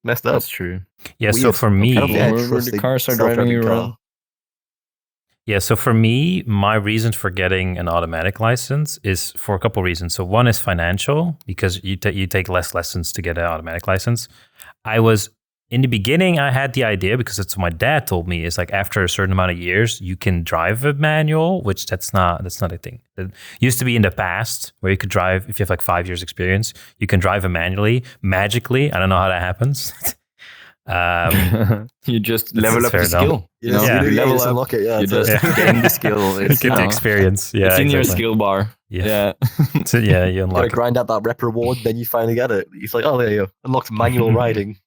Messed up. That's true. Yeah. So for me, the cars are driving you around. Yeah, so for me, my reason for getting an automatic license is for a couple of reasons. So one is financial, because you take less lessons to get an automatic license. In the beginning, I had the idea, because that's what my dad told me, is like after a certain amount of years, you can drive a manual, which that's not a thing. It used to be in the past where you could drive, if you have like 5 years experience, you can drive it manually, magically. I don't know how that happens. You just level up the skill. You level up, unlock it. Yeah, you just gain the skill. It's get the experience. Yeah, it's in your skill bar. Yeah. So you unlock. You grind out that rep reward, then you finally get it. It's like, oh, there you go, unlocked manual riding.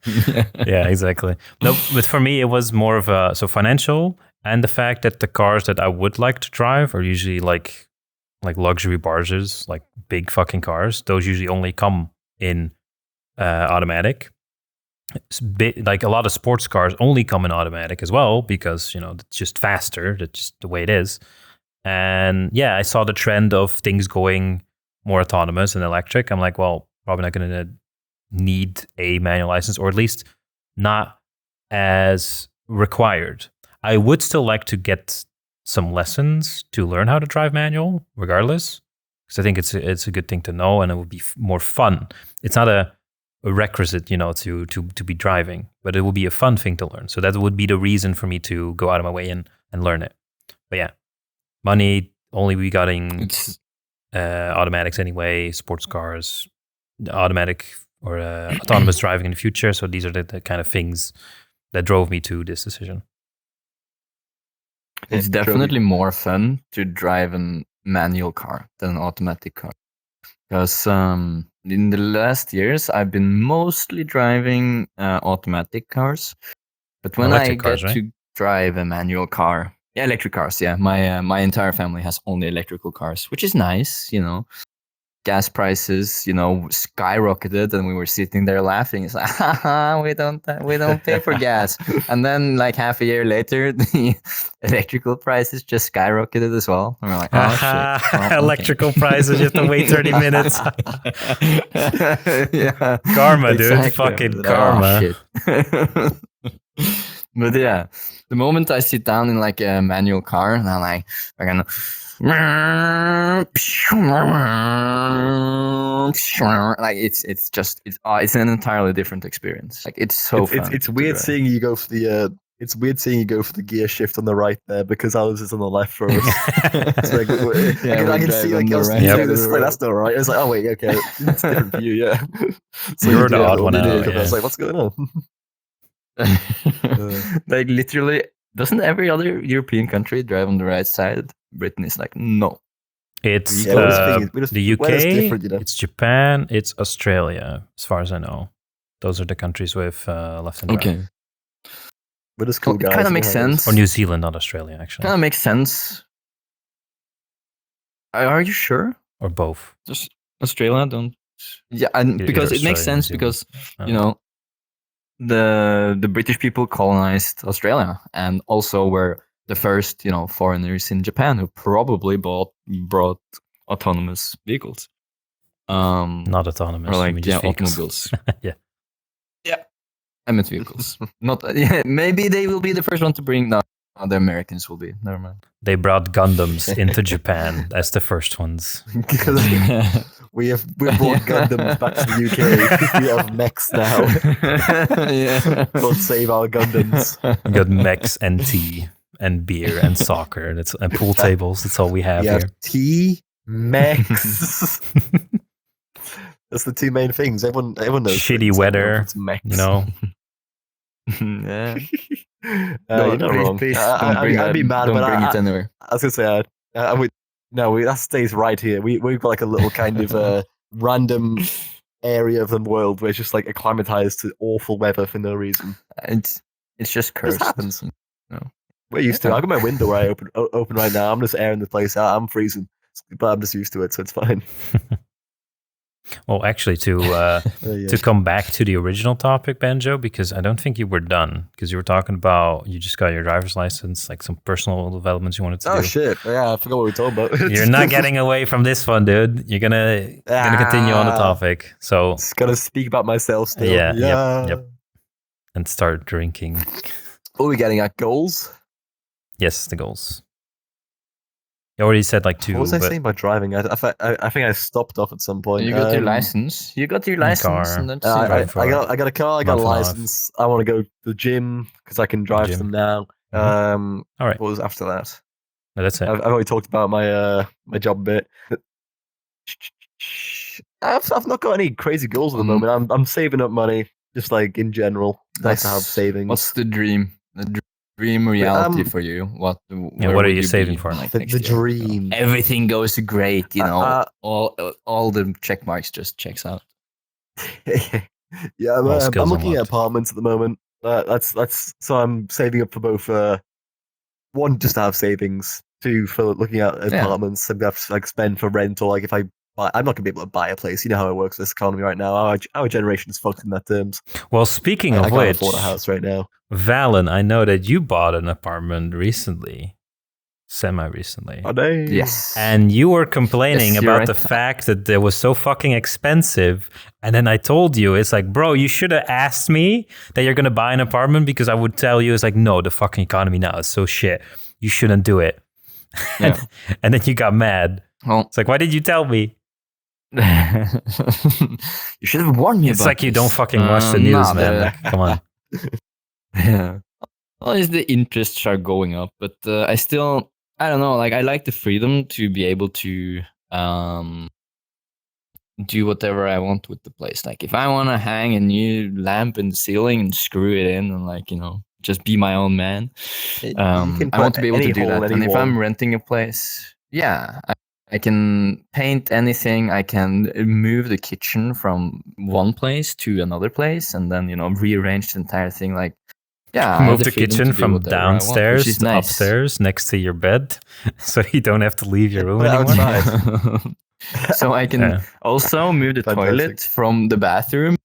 Yeah, exactly. No, but for me, it was more of financial, and the fact that the cars that I would like to drive are usually like luxury barges, like big fucking cars. Those usually only come in automatic. Like a lot of sports cars only come in automatic as well because it's just faster. That's just the way it is. And yeah, I saw the trend of things going more autonomous and electric. I'm like, well, probably not going to need a manual license, or at least not as required. I would still like to get some lessons to learn how to drive manual, regardless, because I think it's a good thing to know, and it would be more fun. It's not a requisite, to be driving, but it will be a fun thing to learn. So that would be the reason for me to go out of my way and learn it. But yeah, money only we getting automatics anyway, sports cars, automatic or autonomous driving in the future. So these are the kind of things that drove me to this decision. It's definitely more fun to drive a manual car than an automatic car. Because in the last years, I've been mostly driving automatic cars. But when electric I get to drive a manual car, electric cars, my entire family has only electrical cars, which is nice, Gas prices, skyrocketed, and we were sitting there laughing. It's like, we don't pay for gas. And then, like half a year later, the electrical prices just skyrocketed as well. And we're like, oh shit! Well, electrical prices, you have to wait 30 minutes. Karma, dude, fucking karma. Oh, shit. But yeah, the moment I sit down in like a manual car, and I'm like, we're gonna. Like it's an entirely different experience. Like it's so fun. It's weird seeing you go for the it's weird seeing you go for the gear shift on the right there because ours is on the left for us. It's like, I can see like right. That's not right. It's like, oh wait, okay, it's a different view. Yeah, so you're the odd one out. Yeah. I was like, what's going on? Like literally, doesn't every other European country drive on the right side? Britain is like, no. It's the UK, it's Japan, it's Australia, as far as I know. Those are the countries with left and right. Okay. But it's cool, guys. It kind of makes sense. Or New Zealand, not Australia, actually. Kind of makes sense. Are you sure? Or both. Just Australia, don't... Yeah, and because it makes sense because, the British people colonized Australia and also were the first, foreigners in Japan who probably brought autonomous vehicles. Not autonomous. Or like, automobiles. Yeah. I meant vehicles. Not. Maybe they will be the first one to bring. No, the Americans will be. Never mind. They brought Gundams into Japan as the first ones. we brought Gundams back to the UK. We have mechs now. God save our Gundams. We got mechs and tea. And beer and soccer and pool tables. That's all we have here. Tea, mechs. That's the two main things. Everyone knows. Shitty weather, Yeah. You're not wrong. Please I'd be mad, but bring it anywhere. I was gonna say, that stays right here. We've got like a little kind of random area of the world where it's just like acclimatized to awful weather for no reason. It's just cursed. It happens. We're used to it. I've got my window where I open right now. I'm just airing the place out. I'm freezing, but I'm just used to it, so it's fine. Well, actually, to come back to the original topic, Benjo, because I don't think you were done, because you were talking about you just got your driver's license, like some personal developments you wanted to do. Oh shit! Yeah, I forgot what we talked about. You're not getting away from this one, dude. You're gonna continue on the topic. So just gotta speak about myself still. Yeah. Yep. And start drinking. Are we getting at goals? Yes, the goals. You already said like 2. What was I saying about driving? I think I stopped off at some point. You got your license. You got your license. Car. And I got a car. I got a license. I want to go to the gym because I can drive them now. All right. What was after that? No, that's it. I've already talked about my job a bit. I've not got any crazy goals at the moment. I'm saving up money, just like in general. Nice to have savings. What's the dream? The dream reality for you? What are you saving for? Like the dream. Everything goes great, all the check marks just checks out. Yeah, I'm looking at apartments at the moment. That's so I'm saving up for both. One, just to have savings. 2, for looking at apartments and have to like spend for rent, or like if I'm not gonna be able to buy a place. You know how it works in this economy right now. Our generation is fucked in that terms. Well, speaking of I which, can't afford a house right now. Valen, I know that you bought an apartment recently, semi-recently. Oh, no. Yes. And you were complaining about the fact that it was so fucking expensive. And then I told you, it's like, bro, you should have asked me that you're gonna buy an apartment, because I would tell you, it's like, no, the fucking economy now is so shit. You shouldn't do it. Yeah. And then you got mad. Well, it's like, why did you tell me? You should have warned me. It's like you don't fucking watch the news, man. Come on. Yeah. Well, the interests are going up, but I don't know. Like, I like the freedom to be able to do whatever I want with the place. Like if I want to hang a new lamp in the ceiling and screw it in and like, just be my own man. I want to be able to do that. And if I'm renting a place, I can paint anything. I can move the kitchen from one place to another place and then, rearrange the entire thing. Like, move the kitchen from downstairs to upstairs next to your bed so you don't have to leave your room anymore. So I can also move the toilet from the bathroom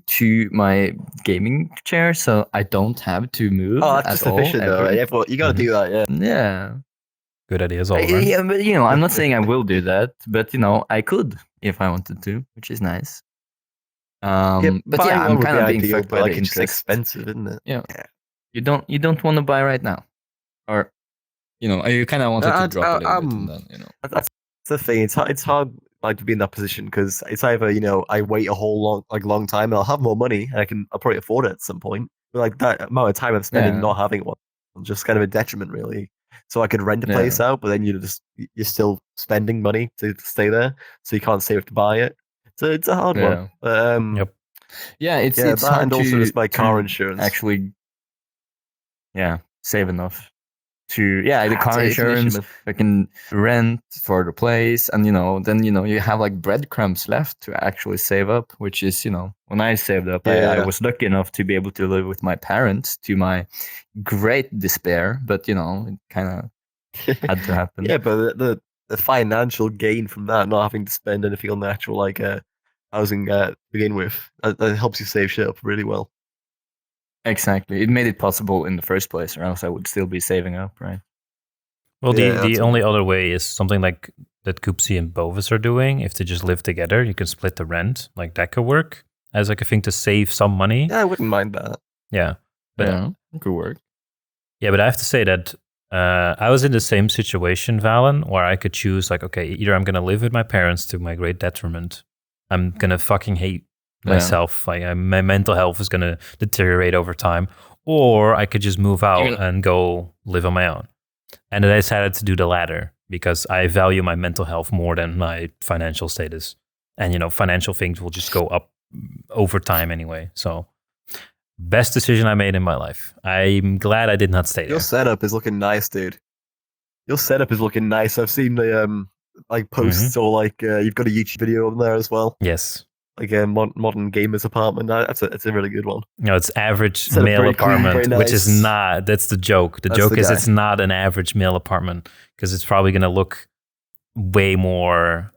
to my gaming chair, so I don't have to move. Oh, that's just efficient, though. Right? Yeah, you got to do that. Yeah. Good ideas, all right. Yeah, but I'm not saying I will do that, but I could if I wanted to, which is nice. But I'm kind of being fucked by the interest. It's expensive, isn't it? Yeah. You don't want to buy right now, or you kind of wanted to drop it a bit, and then That's the thing. It's hard like to be in that position because it's either I wait a whole long time and I'll have more money and I'll probably afford it at some point. But like that amount of time I'm spending not having one, just kind of a detriment really. So I could rent a place out, but then you're still spending money to stay there, so you can't save to buy it. So it's a hard one. Yep. Yeah, it's hard and also just my car insurance. Actually, save enough to the car insurance. I can rent for the place, and then you have like breadcrumbs left to actually save up. Which is when I saved up, I was lucky enough to be able to live with my parents to my great despair. But it kind of had to happen. Yeah, but the financial gain from that, not having to spend anything on the actual housing to begin with, that helps you save shit up really well. Exactly. It made it possible in the first place, or else I would still be saving up, right? Well, the only other way is something like that Kazooie and Bovis are doing. If they just live together, you can split the rent. Like that could work as like a thing to save some money. Yeah, I wouldn't mind that. Yeah. But it could work. Yeah, but I have to say that I was in the same situation, Valen, where I could choose like, okay, either I'm going to live with my parents to my great detriment. I'm going to fucking hate myself. Like my mental health is going to deteriorate over time, or I could just move out and go live on my own. And I decided to do the latter because I value my mental health more than my financial status. And financial things will just go up over time anyway. So best decision I made in my life. I'm glad I did not stay there. Your setup is looking nice, dude. Your setup is looking nice. I've seen the posts or you've got a YouTube video on there as well. Yes. Like a modern gamer's apartment. That's a really good one. No, it's average male apartment, clean, nice. Which is not. That's the joke. The joke is it's not an average male apartment because it's probably going to look way more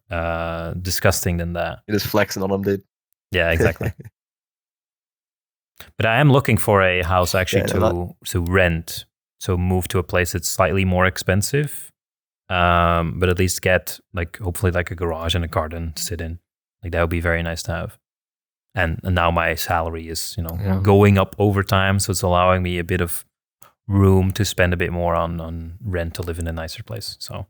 disgusting than that. You're just flexing on them, dude. Yeah, exactly. But I am looking for a house actually to rent. So move to a place that's slightly more expensive, but at least get hopefully a garage and a garden to sit in. Like that would be very nice to have. And now my salary is, going up over time. So it's allowing me a bit of room to spend a bit more on rent to live in a nicer place. So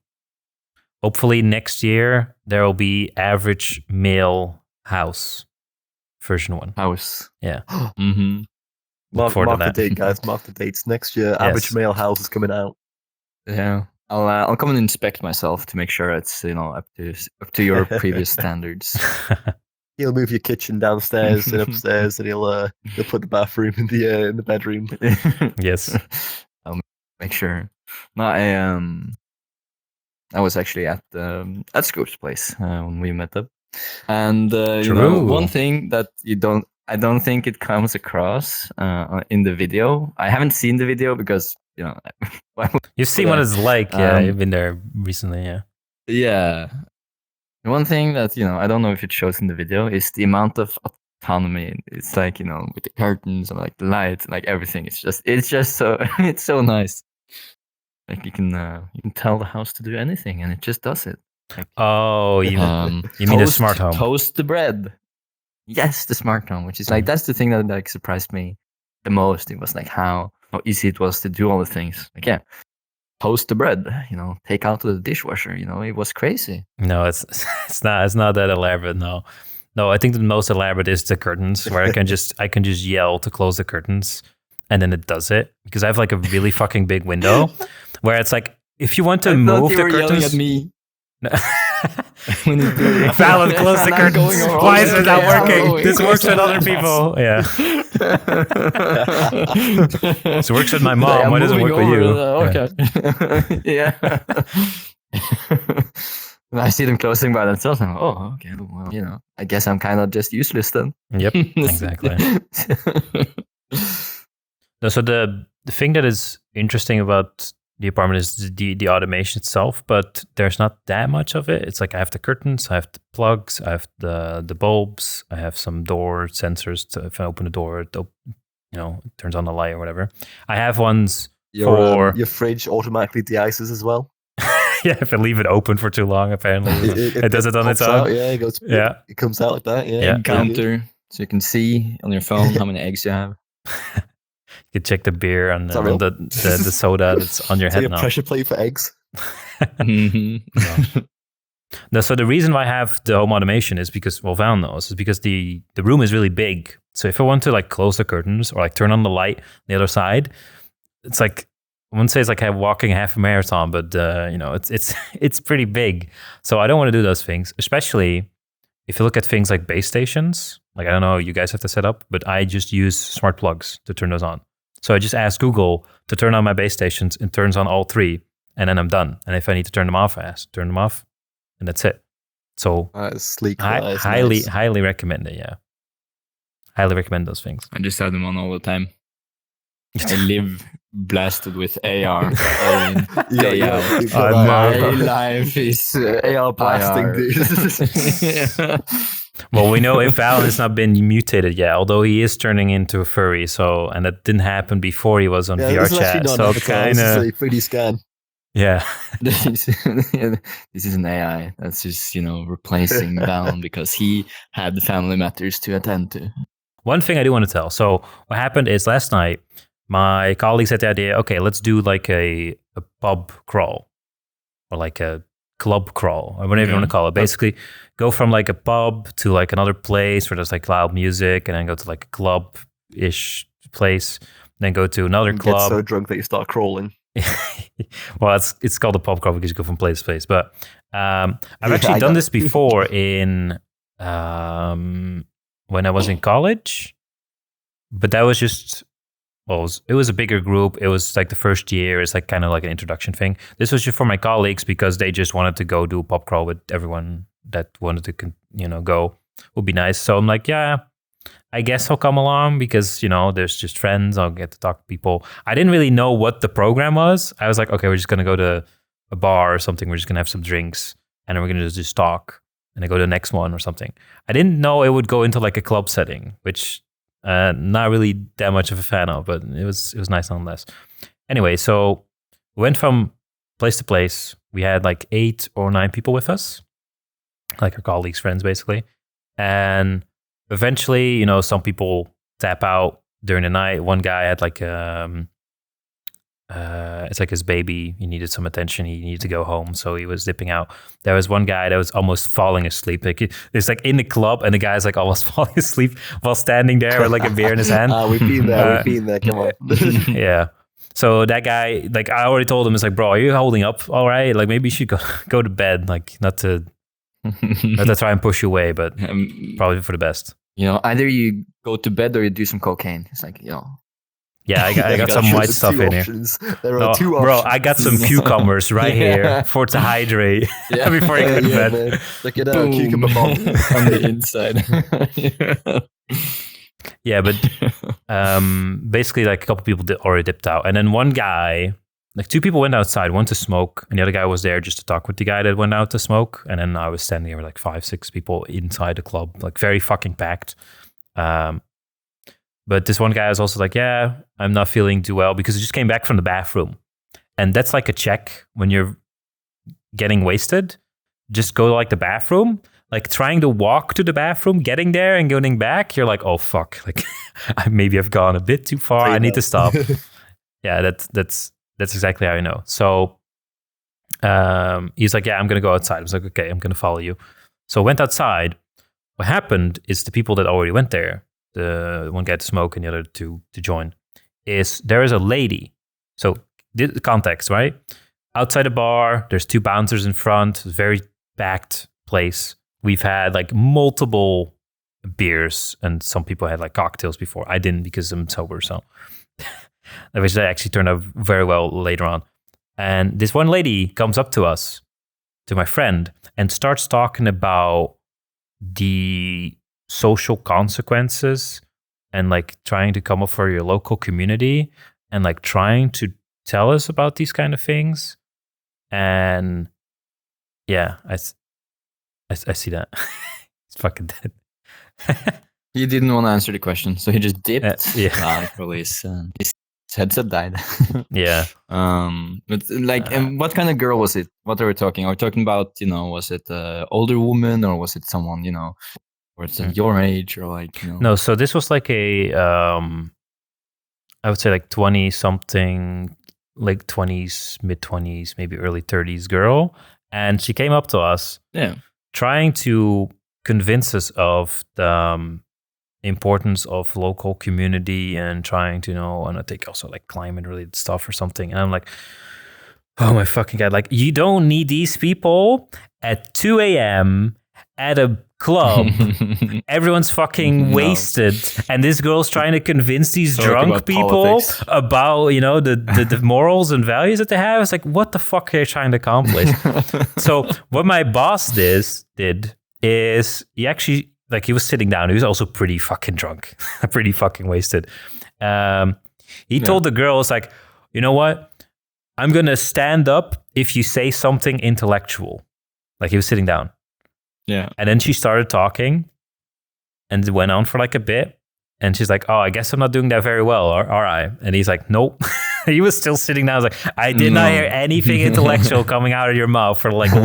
hopefully next year there will be average male house version 1. House. Yeah. Mm-hmm. Mark the date, guys. Mark the dates. Next year, average male house is coming out. Yeah. I'll come and inspect myself to make sure it's up to your previous standards. He'll move your kitchen downstairs and upstairs, and he'll put the bathroom in the bedroom. Yes, I'll make sure. No, I was actually at Scoop's place when we met up, and one thing that I don't think it comes across in the video. I haven't seen the video because. You've seen what it's like. Yeah, you've been there recently. Yeah. Yeah. One thing that I don't know if it shows in the video is the amount of autonomy. It's like with the curtains and the lights and everything. It's just so it's so nice. Like you can tell the house to do anything and it just does it. You mean the smart home? Toast the bread. Yes, the smart home, which is that's the thing that surprised me the most. It was how easy it was to do all the things. Toast the bread, take out the dishwasher, it was crazy. No, it's not that elaborate. No, I think the most elaborate is the curtains, where I can just yell to close the curtains and then it does it, because I have a really fucking big window where it's if you want to move the curtains. Yelling at me. Valen, close the curtains. Why is it not working? This works with other people. Yeah. This works with my mom. Why doesn't it work with you? Okay. Yeah. I see them closing by themselves. And oh, okay. Well, I guess I'm kind of just useless then. Yep, exactly. So the thing that is interesting about the apartment is the automation itself, but there's not that much of it. It's like I have the curtains, I have the plugs, I have the bulbs, I have some door sensors. If I open the door, it turns on the light or whatever. I have ones for your fridge automatically de-ices as well. Yeah, if I leave it open for too long, apparently it does it on its own. Yeah, it comes out like that. Yeah, counter, so you can see on your phone how many eggs you have. You can check the beer and the soda that's on your head now. A pressure plate for eggs. No, so the reason why I have the home automation is because, Val knows, is because the room is really big. So if I want to like close the curtains or like turn on the light on the other side, it's like, I wouldn't say it's like walking half a marathon, but it's pretty big. So I don't want to do those things, especially if you look at things like base stations. Like, I don't know, you guys have to set up, but I just use smart plugs to turn those on. So I just ask Google to turn on my base stations and turns on all three, and then I'm done. And if I need to turn them off, I ask, turn them off, and that's it. So sleek. Highly recommend it. Yeah, highly recommend those things. I just have them on all the time. I live blasted with AR. My life is AR blasting, dude. Well, we know if Valen has not been mutated yet, although he is turning into a furry. And that didn't happen before he was on VRChat. So kind of 3D scan. Yeah. This is an AI that's just replacing Valen because he had the family matters to attend to. One thing I do want to tell. So what happened is last night, my colleagues had the idea, okay, let's do like a pub crawl or like a club crawl or whatever you want to call it. Basically, go from like a pub to like another place where there's like loud music, and then go to like a club-ish place, then go to another club. Get so drunk that you start crawling. Well, it's called a pub crawl because you go from place to place. But I've actually done this before in when I was in college, but that was just. Well, it was a bigger group. It was like the first year. It's like kind of like an introduction thing. This was just for my colleagues because they just wanted to go do a pub crawl with everyone that wanted to, go. Would be nice. So I'm like, yeah, I guess I'll come along because, there's just friends. I'll get to talk to people. I didn't really know what the program was. I was like, okay, we're just going to go to a bar or something. We're just going to have some drinks and then we're going to just talk and then go to the next one or something. I didn't know it would go into like a club setting, which... not really that much of a fan of, but it was nice nonetheless. Anyway, so we went from place to place. We had like 8 or 9 people with us, like our colleagues, friends, basically. And eventually, some people tap out during the night. One guy had like it's like his baby. He needed some attention. He needed to go home, so he was dipping out. There was one guy that was almost falling asleep. Like it's like in the club, and the guy's like almost falling asleep while standing there with like a beer in his hand. We've been there. Come on. Yeah. So that guy, like I already told him, it's like, bro, are you holding up all right? Like maybe you should go to bed. Like not to try and push you away, but probably for the best. Either you go to bed or you do some cocaine. It's like, Yeah, I got some white stuff in here. There are 2 options. Bro, I got some cucumbers right here for to hydrate before I go to bed. Man. Look at that cucumber bomb on the inside. Yeah, but basically, like a couple people already dipped out, and then one guy, like 2 people went outside, one to smoke, and the other guy was there just to talk with the guy that went out to smoke, and then I was standing there with like 5-6 people inside the club, like very fucking packed. But this one guy was also like, yeah, I'm not feeling too well because he just came back from the bathroom. And that's like a check when you're getting wasted. Just go to like the bathroom, like trying to walk to the bathroom, getting there and going back. You're like, oh, fuck. Like maybe I've gone a bit too far. I need to stop. Yeah, that's exactly how I know. So he's like, yeah, I'm going to go outside. I was like, okay, I'm going to follow you. So I went outside. What happened is the people that already went there, the one guy to smoke and the other to join, is there is a lady. So the context, right? Outside the bar, there's 2 bouncers in front, very packed place, we've had like multiple beers, and some people had like cocktails before. I didn't because I'm sober, so which actually turned out very well later on. And this one lady comes up to us, to my friend, and starts talking about the social consequences and like trying to come up for your local community and like trying to tell us about these kind of things. And yeah, I see that. He's fucking dead. He didn't want to answer the question, so he just dipped. Yeah. Probably his headset died. Yeah. But like, and what kind of girl was it? What are we talking? Are we talking about, was it an older woman, or was it someone, or it's your age, or like, No, so this was like a, I would say like 20 something, like 20s, mid 20s, maybe early 30s girl. And she came up to us, trying to convince us of the importance of local community and trying to and I think also like climate related stuff or something. And I'm like, oh my fucking God, like you don't need these people at 2 a.m. at a club. Everyone's fucking wasted, and this girl's trying to convince these drunk people about the morals and values that they have. It's like, what the fuck are you trying to accomplish? So what my boss did is he actually, like, he was sitting down. He was also pretty fucking drunk, pretty fucking wasted. He told the girls, like, you know what? I'm going to stand up if you say something intellectual. Like, he was sitting down. Yeah. And then she started talking, and it went on for like a bit. And she's like, oh, I guess I'm not doing that very well, all right. And he's like, nope. He was still sitting down. I was like, I did not hear anything intellectual coming out of your mouth for like the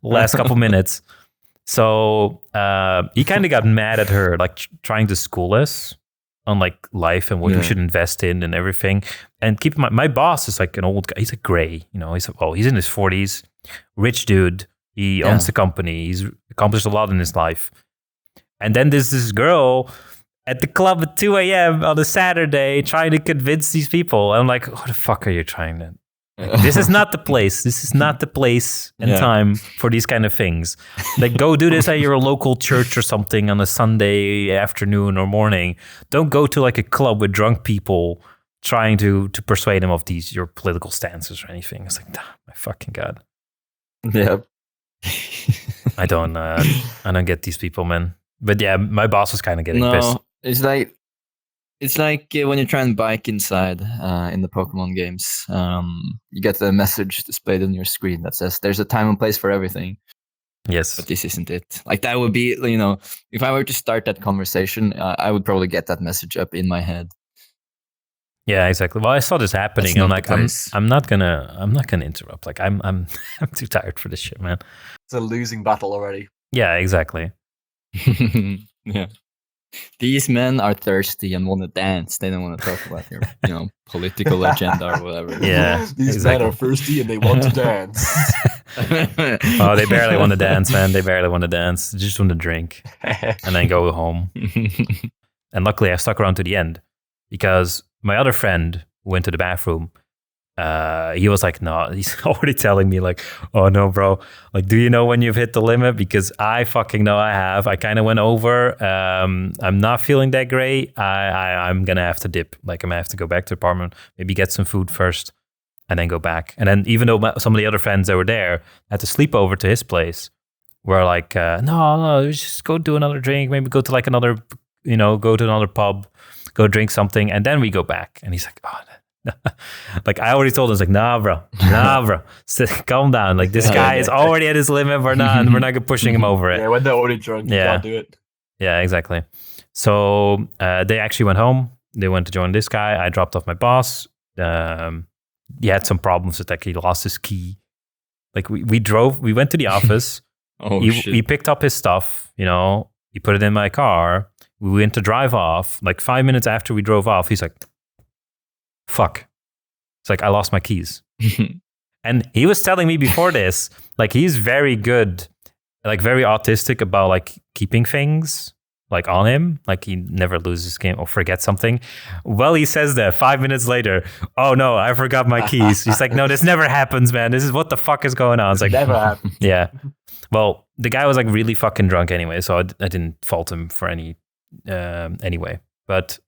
last couple minutes. So he kind of got mad at her, like trying to school us on like life and what we should invest in and everything. And keep in mind, my boss is like an old guy. He's like gray, he's in his 40s, rich dude. He owns the company. He's accomplished a lot in his life. And then there's this girl at the club at 2 a.m. on a Saturday trying to convince these people. And I'm like, what the fuck are you trying to... This is not the place. This is not the place and time for these kind of things. Like, go do this at your local church or something on a Sunday afternoon or morning. Don't go to like a club with drunk people trying to persuade them of your political stances or anything. It's like, my fucking God. Yeah. I don't get these people, man. But yeah, my boss was kind of getting pissed. It's like when you try and bike inside in the Pokemon games. You get a message displayed on your screen that says there's a time and place for everything. Yes. But this isn't it. Like, that would be, if I were to start that conversation, I would probably get that message up in my head. Yeah, exactly. Well, I saw this happening. I'm like, I'm not gonna interrupt. Like, I'm too tired for this shit, man. It's a losing battle already. Yeah, exactly. Yeah. These men are thirsty and want to dance. They don't want to talk about your, political agenda or whatever. Yeah, these men are thirsty and they want to dance. Oh, they barely want to dance, man. They barely want to dance. They just want to drink and then go home. And luckily, I stuck around to the end because my other friend who went to the bathroom, he was like, no, he's already telling me like, oh no, bro, like, do you know when you've hit the limit? Because I fucking know I have. I kind of went over. I'm not feeling that great. I'm going to have to dip. Like, I'm going to have to go back to the apartment, maybe get some food first and then go back. And then even though some of the other friends that were there had to sleep over to his place, were like, no, just go do another drink. Maybe go to like another, go to another pub, go drink something. And then we go back. And he's like, oh, like, I already told him, like, nah, bro, calm down. Like, this guy is already at his limit. We're not pushing him over it. Yeah, when they're already drunk, you can't do it. Yeah, exactly. So they actually went home. They went to join this guy. I dropped off my boss. He had some problems with, like, he lost his key. Like, we went to the office. He picked up his stuff, he put it in my car. We went to drive off. Like, 5 minutes after we drove off, he's like, fuck. It's like, I lost my keys. And he was telling me before this, like, he's very good, like, very autistic about, like, keeping things, like, on him. Like, he never loses game or forgets something. Well, he says that 5 minutes later, oh no, I forgot my keys. He's like, no, this never happens, man. This is what the fuck is going on. It's like, never happens. Yeah. Well, the guy was like really fucking drunk anyway, so I didn't fault him for any anyway. But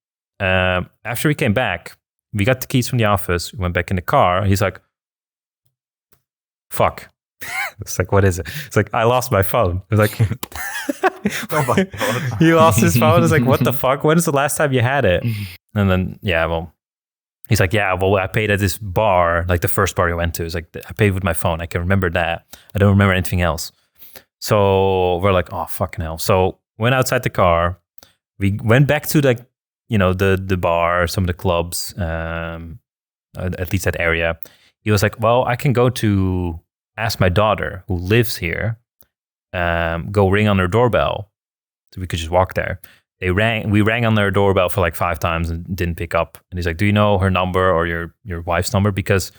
after we came back, we got the keys from the office. We went back in the car. He's like, "Fuck." It's like, what is it? It's like, I lost my phone. It's like, oh my God. He lost his phone. It's like, what the fuck? When is the last time you had it? And then, he's like, I paid at this bar, like the first bar we went to. It's like, I paid with my phone. I can remember that. I don't remember anything else. So we're like, oh, fucking hell. So went outside the car. We went back to the bar, some of the clubs, at least that area. He was like, well, I can go to ask my daughter who lives here, go ring on her doorbell. So we could just walk there. We rang on their doorbell for like 5 times and didn't pick up. And he's like, do you know her number or your wife's number? Because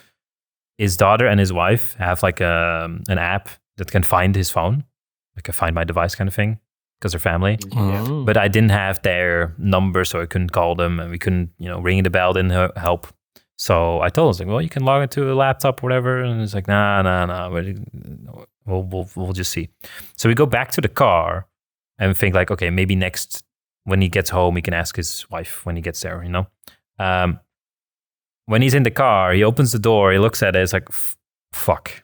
his daughter and his wife have like an app that can find his phone, like a Find My Device kind of thing, because they're family. Oh. But I didn't have their number, so I couldn't call them, and we couldn't, ringing the bell didn't help. So I told him, I was like, well, you can log into a laptop or whatever. And it's like, nah. We'll just see. So we go back to the car and think like, okay, maybe next, when he gets home, he can ask his wife when he gets there, When he's in the car, he opens the door, he looks at it, it's like, fuck.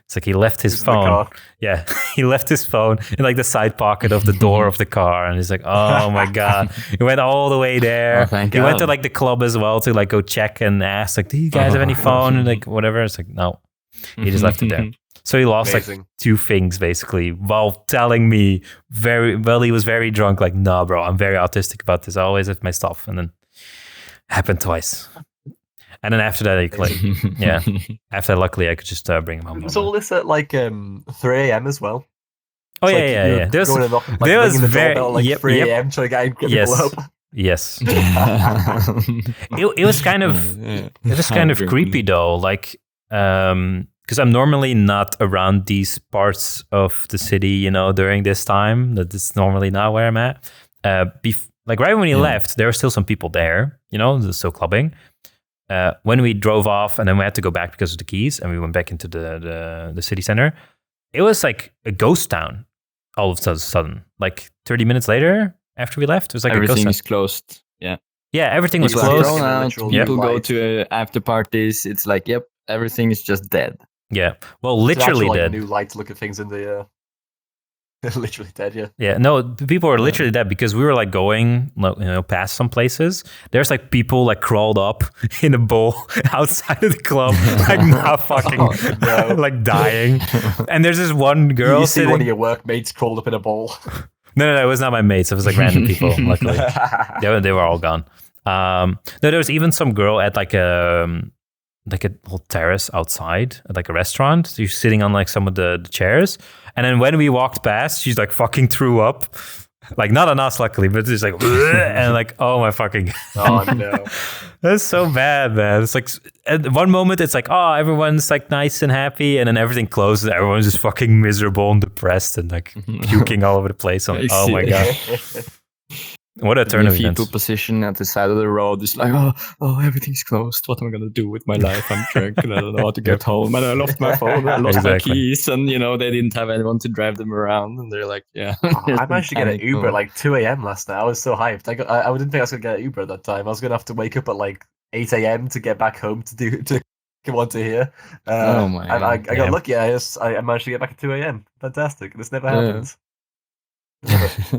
It's like he left his phone. Yeah, he left his phone in like the side pocket of the door of the car, and he's like, "Oh my God!" He went all the way there. Oh, thank he God. went to like the club as well to like go check and ask, like, "Do you guys have any phone?" And like whatever. It's like no, he just left it there. So he lost like 2 things basically while telling me he was very drunk. Like, no, bro, I'm very autistic about this. I always have my stuff, and then happened twice. And then after that, after that, luckily, I could just bring him home. Was all this at like 3 a.m. as well? Oh, yeah. There was very... At, like 3 a.m. trying to get people up. Yes. It was kind of creepy though, like, because I'm normally not around these parts of the city, during this time. That is normally not where I'm at. Like right when we left, there were still some people there, still clubbing. When we drove off and then we had to go back because of the keys and we went back into the city center, it was like a ghost town all of a sudden. Like 30 minutes later after we left, it was like everything a is closed. Yeah, everything was people closed. Thrown out, people go to after parties. It's like, everything is just dead. Yeah, well, literally actual, dead. New lights look at things in the... literally dead, yeah. Yeah, no, people were literally dead because we were like going, past some places. There's like people like crawled up in a bowl outside of the club, like not fucking, like dying. And there's this one girl. You see one of your workmates crawled up in a bowl. No, it was not my mates. It was like random people. Luckily, they were all gone. No, there was even some girl at like a little terrace outside at like a restaurant. So she's sitting on like some of the chairs. And then when we walked past, she's like fucking threw up. Like not on us, luckily, but it's like, and like, oh my fucking God. Oh no. That's so bad, man. It's like, at one moment it's like, oh, everyone's like nice and happy. And then everything closes. Everyone's just fucking miserable and depressed and like puking all over the place. Oh my God. What a turn of events. Fetal position at the side of the road. It's like, oh, everything's closed. What am I going to do with my life? I'm drunk and I don't know how to get home. And I lost my phone. I lost my keys. And, they didn't have anyone to drive them around. And they're like, yeah. I managed to get an Uber at like 2 a.m. last night. I was so hyped. I didn't think I was going to get an Uber at that time. I was going to have to wake up at like 8 a.m. to get back home to come on to here. Oh my God. I got lucky. I managed to get back at 2 a.m. Fantastic. This never happens.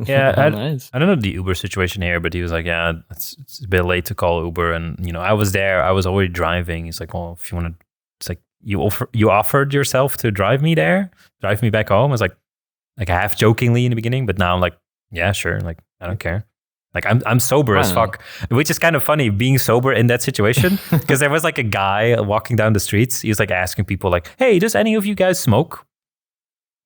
Yeah, nice. I don't know the Uber situation here, but he was like, yeah, it's a bit late to call Uber. And, I was there. I was already driving. He's like, well, if you want to, it's like, you offered yourself to drive me there, drive me back home. I was like half jokingly in the beginning, but now I'm like, yeah, sure. Like, I don't care. Like I'm sober as fuck, which is kind of funny being sober in that situation because there was like a guy walking down the streets. He was like asking people like, hey, does any of you guys smoke?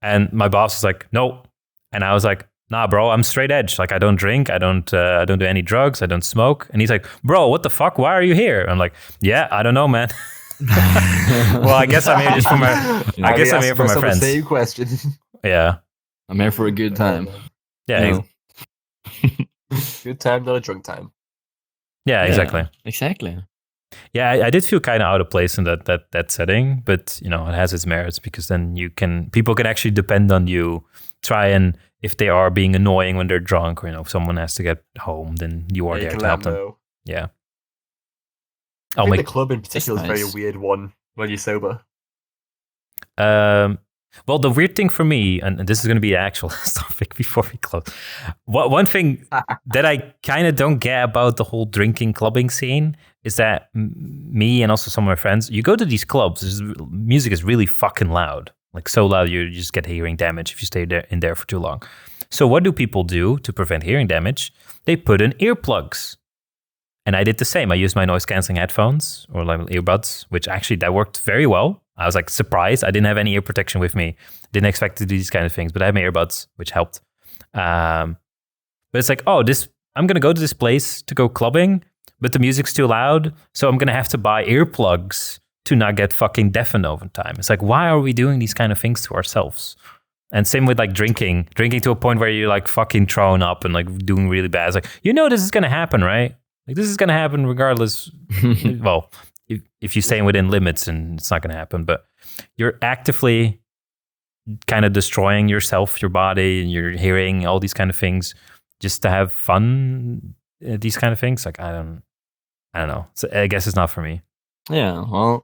And my boss was like, no. And I was like, nah, bro, I'm straight edge. Like I don't drink. I don't do any drugs. I don't smoke. And he's like, bro, what the fuck? Why are you here? I'm like, yeah, I don't know, man. Well, I guess I'm here just for my. I'm here for my friends. Same question. Yeah, I'm here for a good time. Yeah, good time, not a drunk time. Yeah, exactly. Exactly. Yeah, I did feel kind of out of place in that setting, but it has its merits because then people can actually depend on you. Try and if they are being annoying when they're drunk, or if someone has to get home, then you are there to help them. Yeah. I think the club in particular is a very weird one when you're sober. Well, the weird thing for me, and this is going to be an actual topic before we close. One thing that I kind of don't get about the whole drinking clubbing scene is that me and also some of my friends, you go to these clubs, music is really fucking loud. Like so loud, you just get hearing damage if you stay in there for too long. So what do people do to prevent hearing damage? They put in earplugs. And I did the same. I used my noise canceling headphones or like earbuds, which actually that worked very well. I was like surprised. I didn't have any ear protection with me. Didn't expect to do these kind of things, but I had my earbuds, which helped. But it's like, I'm going to go to this place to go clubbing, but the music's too loud. So I'm going to have to buy earplugs to not get fucking deafened over time. It's like, why are we doing these kind of things to ourselves? And same with like drinking to a point where you're like fucking thrown up and like doing really bad. It's like, this is going to happen, right? Like this is going to happen regardless. Well, if you're staying within limits, and it's not going to happen, but you're actively kind of destroying yourself, your body, and your hearing, all these kind of things, just to have fun. These kind of things, like I don't know. So I guess it's not for me. Yeah, well,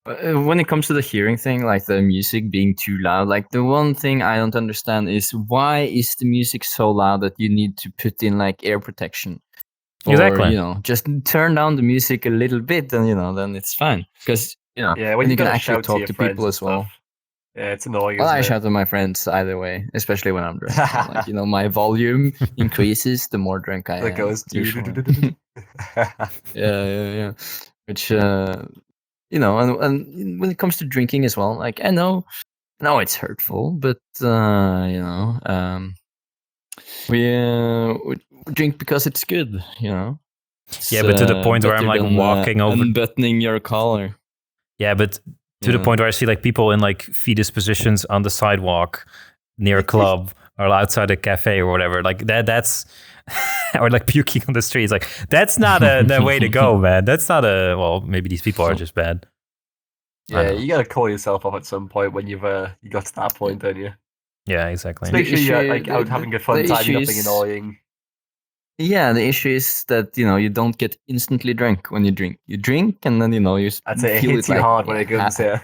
when it comes to the hearing thing, like the music being too loud, like the one thing I don't understand is why is the music so loud that you need to put in like air protection? Exactly. Or, just turn down the music a little bit and, then it's fine. Because, when you can actually talk to people as well. Yeah, it's annoying. Well, I shout at my friends either way, especially when I'm drunk. Like, my volume increases the more drunk I am. It goes yeah. Which, and when it comes to drinking as well, like, I know it's hurtful, but, we drink because it's good, Yeah, but to the point where I'm like walking over, unbuttoning your collar. Yeah, but to the point where I see like people in like fetus positions on the sidewalk near a club or outside a cafe or whatever, like that's or like puking on the streets. Like that's not the way to go, man. That's not maybe these people are just bad. Yeah, you gotta call yourself up at some point when you got to that point, don't you? Yeah, exactly. Make sure you're like out having a fun time, you're nothing annoying. Yeah, the issue is that you don't get instantly drunk when you drink. You drink and then you I'd say it hits you hard when it comes here.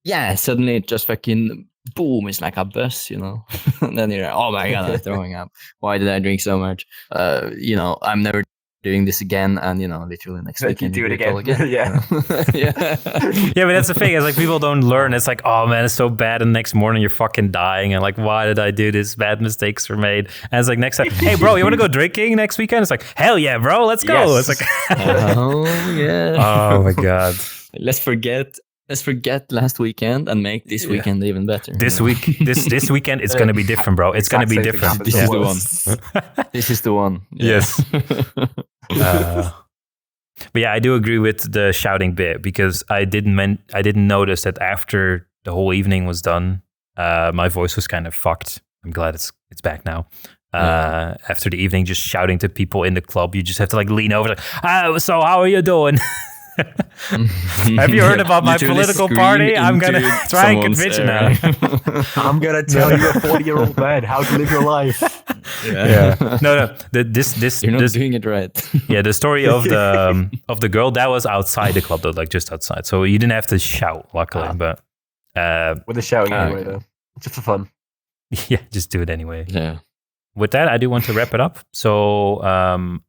Yeah, suddenly it just fucking boom, it's like a bus, and then you're like, oh my god, I'm throwing up. Why did I drink so much? I'm never doing this again, and literally next week you do it again. Yeah. Yeah, but that's the thing. It's like people don't learn. It's like, oh man, it's so bad, and the next morning you're fucking dying, and like, why did I do this? Bad mistakes were made. And it's like next time, hey bro, you want to go drinking next weekend? It's like, hell yeah, bro, let's go. Yes. It's like, oh yeah. Oh my god. Let's forget last weekend and make this weekend even better. This weekend, it's going to be different, bro. It's going to be different. This is the one. This is the one. Yeah. Yes. But yeah, I do agree with the shouting bit because I didn't notice that after the whole evening was done, my voice was kind of fucked. I'm glad it's back now. After the evening, just shouting to people in the club, you just have to like lean over, like, so how are you doing? Have you heard about my political party? I'm gonna try and convince you now. I'm gonna tell you, a 40-year-old man, how to live your life. Yeah. No. This you're not doing it right. Yeah, the story of the girl that was outside the club, though, like just outside. So you didn't have to shout, luckily. But with the shouting anyway, though, just for fun. Yeah, just do it anyway. Yeah. With that, I do want to wrap it up. So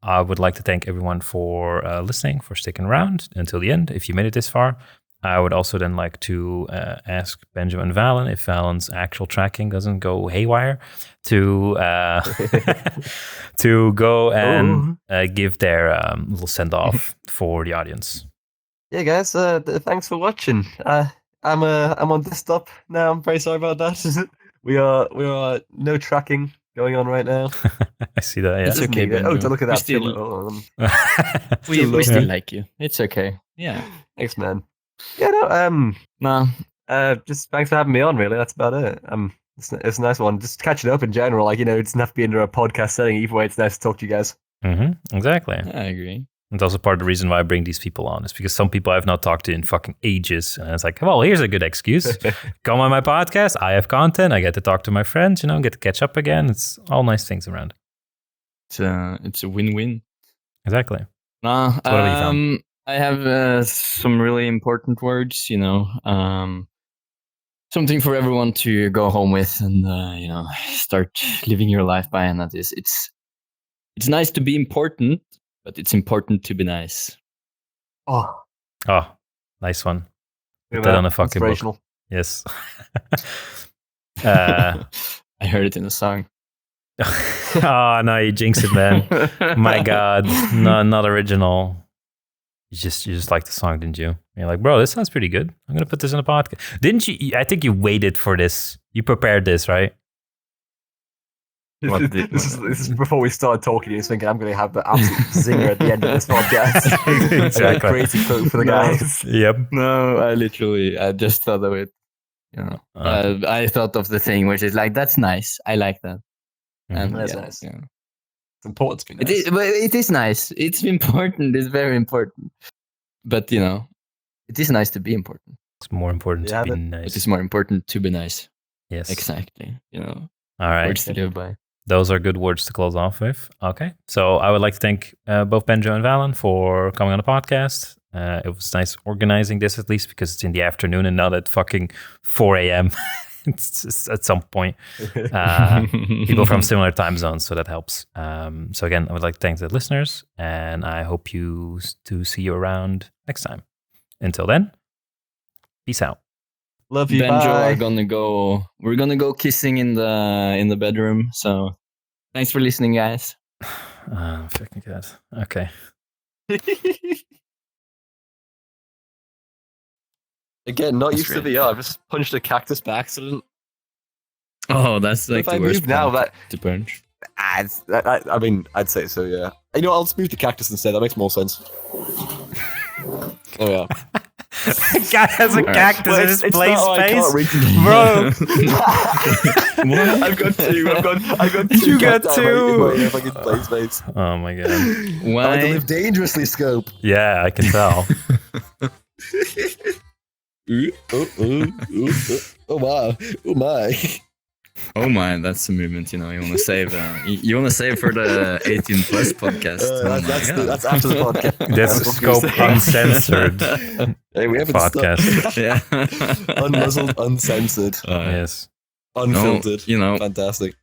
I would like to thank everyone for listening, for sticking around until the end, if you made it this far. I would also then like to ask Benjo and Valen, if Valen's actual tracking doesn't go haywire, to to go and give their little send-off for the audience. Yeah, guys, thanks for watching. I'm on desktop now. I'm very sorry about that. we are no tracking going on right now. I see that. Yeah, it's okay. Oh, look at that! We still like you. It's okay. Yeah. Thanks, man. Yeah, no. Just thanks for having me on. Really, that's about it. It's a nice one. Just catching up in general. Like, it doesn't have to be under a podcast setting. Either way, it's nice to talk to you guys. Mm-hmm. Exactly. I agree. It's also part of the reason why I bring these people on is because some people I've not talked to in fucking ages. And it's like, well, here's a good excuse. Come on my podcast. I have content. I get to talk to my friends, get to catch up again. It's all nice things around. It's a win-win. Exactly. What have you found? I have some really important words, something for everyone to go home with and, start living your life by. And that is, it's nice to be important, but it's important to be nice. Oh, nice one. Put that on a fucking book. Yes. I heard it in a song. Oh, no, you jinxed it, man. My God. No, not original. You just liked the song, didn't you? You're like, bro, this sounds pretty good. I'm going to put this in a podcast. Didn't you? I think you waited for this. You prepared this, right? This is before we started talking. You was thinking, I'm going to have the absolute zinger at the end of this podcast. Exactly. Crazy quote for the guys. Yep. No, I just thought of it. I thought of the thing, which is like, that's nice. I like that. And that's nice. Yeah. It's important to be nice. It is nice. It's important. It's very important. But, it is nice to be important. It's more important to be nice. It is more important to be nice. Yes. Exactly. All right. Words to live by. Those are good words to close off with. Okay. So I would like to thank both Benjo and Valen for coming on the podcast. It was nice organizing this at least because it's in the afternoon and not at fucking 4 a.m. It's at some point. People from similar time zones, so that helps. So again, I would like to thank the listeners, and I hope to see you around next time. Until then, peace out. Love you. Benjo bye. We're gonna go kissing in the bedroom. So thanks for listening, guys. Fucking God. Okay. Again, not used to VR. I just punched a cactus by accident. Oh, that's like the worst now to punch. I mean, I'd say so, yeah. I'll smooth the cactus instead. That makes more sense. Oh, yeah. The guy has a cactus in his play space. Bro. I've got two. You got two. In my fucking play space. Oh my God. Why? I like to live dangerously, Scope. Yeah, I can tell. Oh wow. Oh my. Oh my, that's a movement. You want to save. You want to save for the 18 plus podcast. That's after the podcast. That's Scope Uncensored. Hey, we haven't podcast. Yeah. Unmuzzled, uncensored. Yes. Unfiltered. No, fantastic.